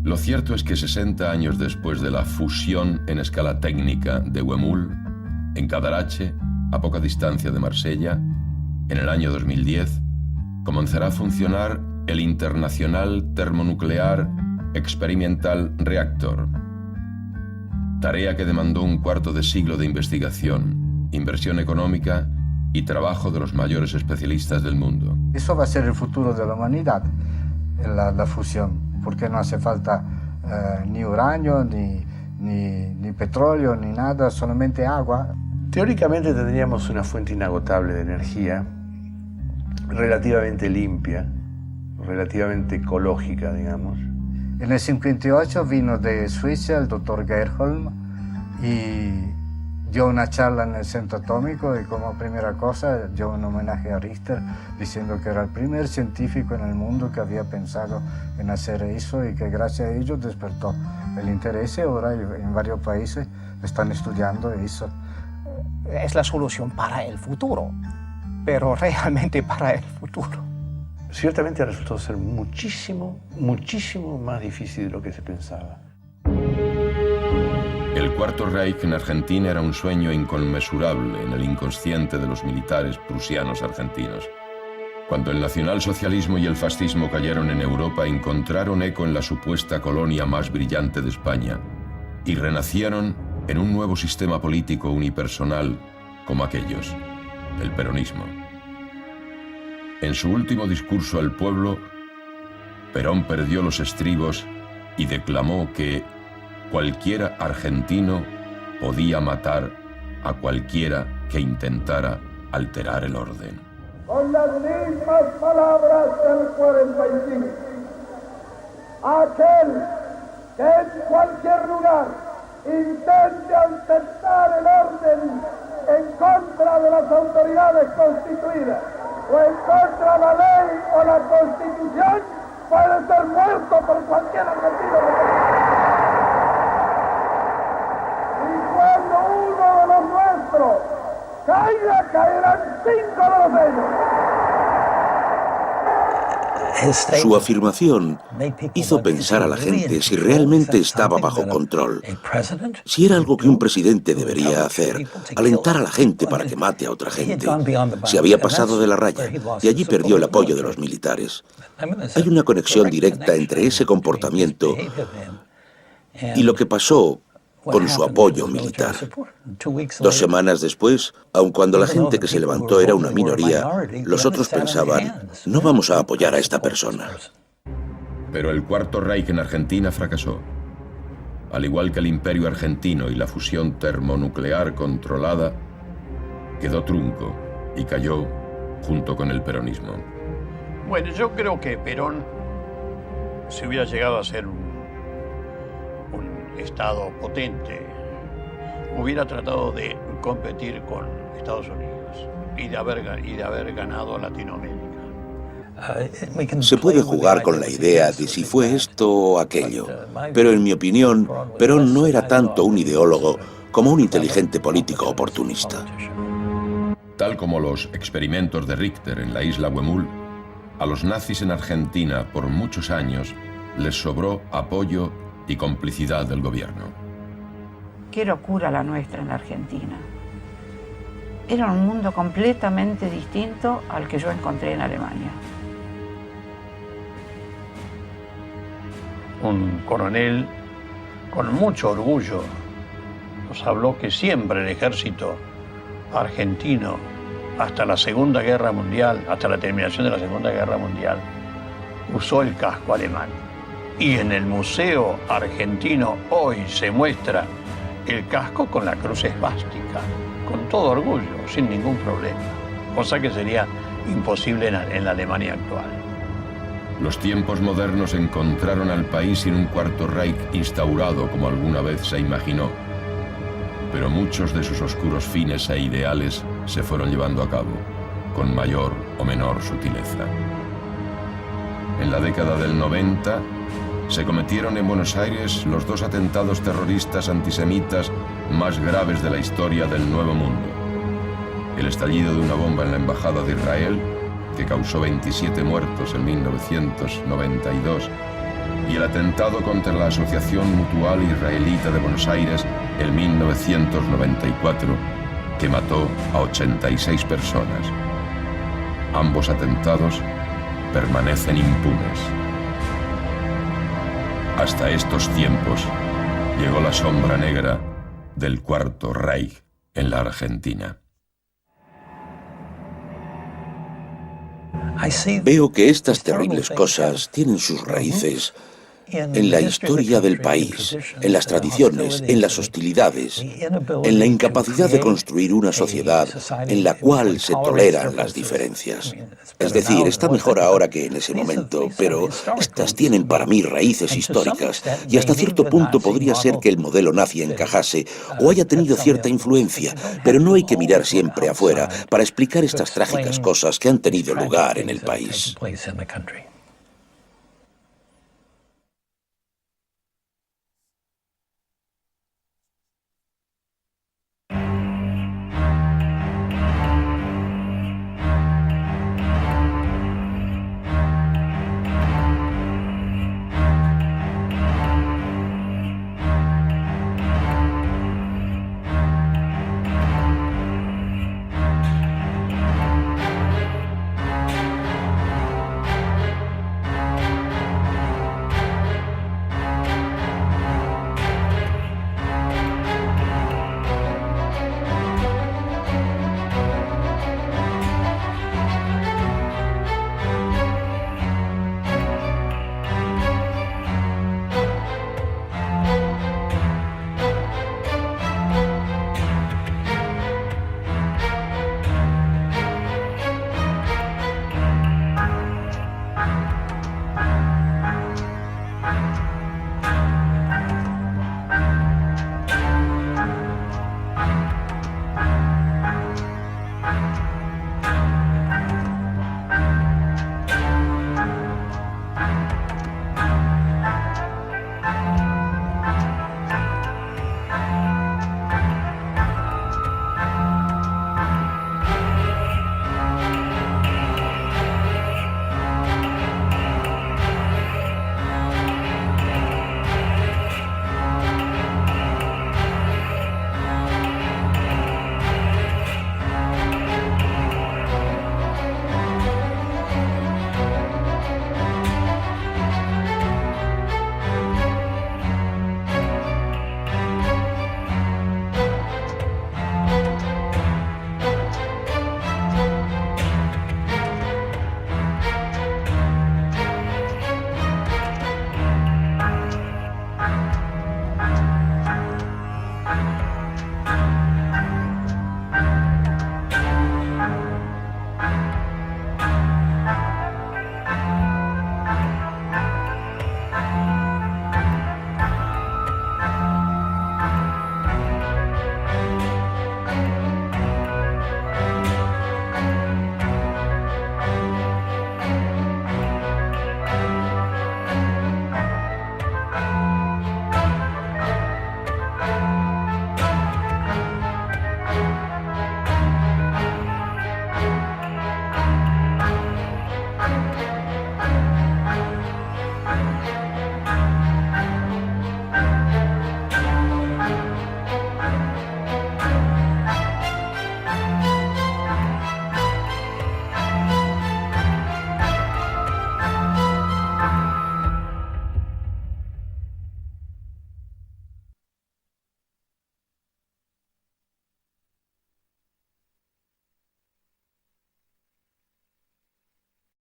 Lo cierto es que 60 años después de la fusión en escala técnica de Huemul, en Cadarache, a poca distancia de Marsella, en el año 2010, comenzará a funcionar el International Thermonuclear Experimental Reactor, tarea que demandó un cuarto de siglo de investigación, inversión económica y trabajo de los mayores especialistas del mundo. Eso va a ser el futuro de la humanidad, la fusión, porque no hace falta ni uranio, ni petróleo, ni nada, solamente agua. Teóricamente tendríamos una fuente inagotable de energía, relativamente limpia, relativamente ecológica, digamos. En el 58 vino de Suiza el doctor Gerholm y dio una charla en el centro atómico y como primera cosa dio un homenaje a Richter diciendo que era el primer científico en el mundo que había pensado en hacer eso y que gracias a ello despertó el interés y ahora en varios países están estudiando eso. Es la solución para el futuro, pero realmente para el futuro. ciertamente resultó ser muchísimo más difícil de lo que se pensaba. El Cuarto Reich en Argentina era un sueño inconmensurable en el inconsciente de los militares prusianos argentinos. Cuando el nacionalsocialismo y el fascismo cayeron en Europa, encontraron eco en la supuesta colonia más brillante de España y renacieron en un nuevo sistema político unipersonal como aquellos, el peronismo. En su último discurso al pueblo, Perón perdió los estribos y declamó que cualquier argentino podía matar a cualquiera que intentara alterar el orden. Con las mismas palabras del 45, aquel que en cualquier lugar intente alterar el orden en contra de las autoridades constituidas o en contra de la ley o la Constitución puede ser muerto por cualquier argentino. Y cuando uno de los nuestros caiga, caerán 5 de ellos. Su afirmación hizo pensar a la gente si realmente estaba bajo control, si era algo que un presidente debería hacer, alentar a la gente para que mate a otra gente, si había pasado de la raya, y allí perdió el apoyo de los militares. Hay una conexión directa entre ese comportamiento y lo que pasó con su apoyo militar. 2 semanas después, aun cuando la gente que se levantó era una minoría, los otros pensaban, no vamos a apoyar a esta persona. Pero el Cuarto Reich en Argentina fracasó. Al igual que el Imperio Argentino y la fusión termonuclear controlada, quedó trunco y cayó junto con el peronismo. Bueno, yo creo que Perón, si hubiera llegado a ser un Estado potente, hubiera tratado de competir con Estados Unidos y de haber ganado a Latinoamérica. Se puede jugar con la idea de si fue esto o aquello, pero en mi opinión, Perón no era tanto un ideólogo como un inteligente político oportunista. Tal como los experimentos de Richter en la isla Huemul, a los nazis en Argentina por muchos años les sobró apoyo y complicidad del gobierno. Qué locura la nuestra en Argentina. Era un mundo completamente distinto al que yo encontré en Alemania. Un coronel con mucho orgullo nos habló que siempre el ejército argentino, hasta la Segunda Guerra Mundial, hasta la terminación de la Segunda Guerra Mundial, usó el casco alemán. Y en el Museo Argentino hoy se muestra el casco con la cruz esvástica, con todo orgullo, sin ningún problema, cosa que sería imposible en la Alemania actual. Los tiempos modernos encontraron al país sin un Cuarto Reich instaurado como alguna vez se imaginó, pero muchos de sus oscuros fines e ideales se fueron llevando a cabo, con mayor o menor sutileza. En la década del 90, se cometieron en Buenos Aires los 2 atentados terroristas antisemitas más graves de la historia del Nuevo Mundo. El estallido de una bomba en la Embajada de Israel, que causó 27 muertos en 1992, y el atentado contra la Asociación Mutual Israelita de Buenos Aires en 1994, que mató a 86 personas. Ambos atentados permanecen impunes. Hasta estos tiempos llegó la sombra negra del Cuarto Reich en la Argentina. Veo que estas terribles cosas tienen sus raíces en la historia del país, en las tradiciones, en las hostilidades, en la incapacidad de construir una sociedad en la cual se toleran las diferencias. Es decir, está mejor ahora que en ese momento, pero estas tienen para mí raíces históricas y hasta cierto punto podría ser que el modelo nazi encajase o haya tenido cierta influencia, pero no hay que mirar siempre afuera para explicar estas trágicas cosas que han tenido lugar en el país.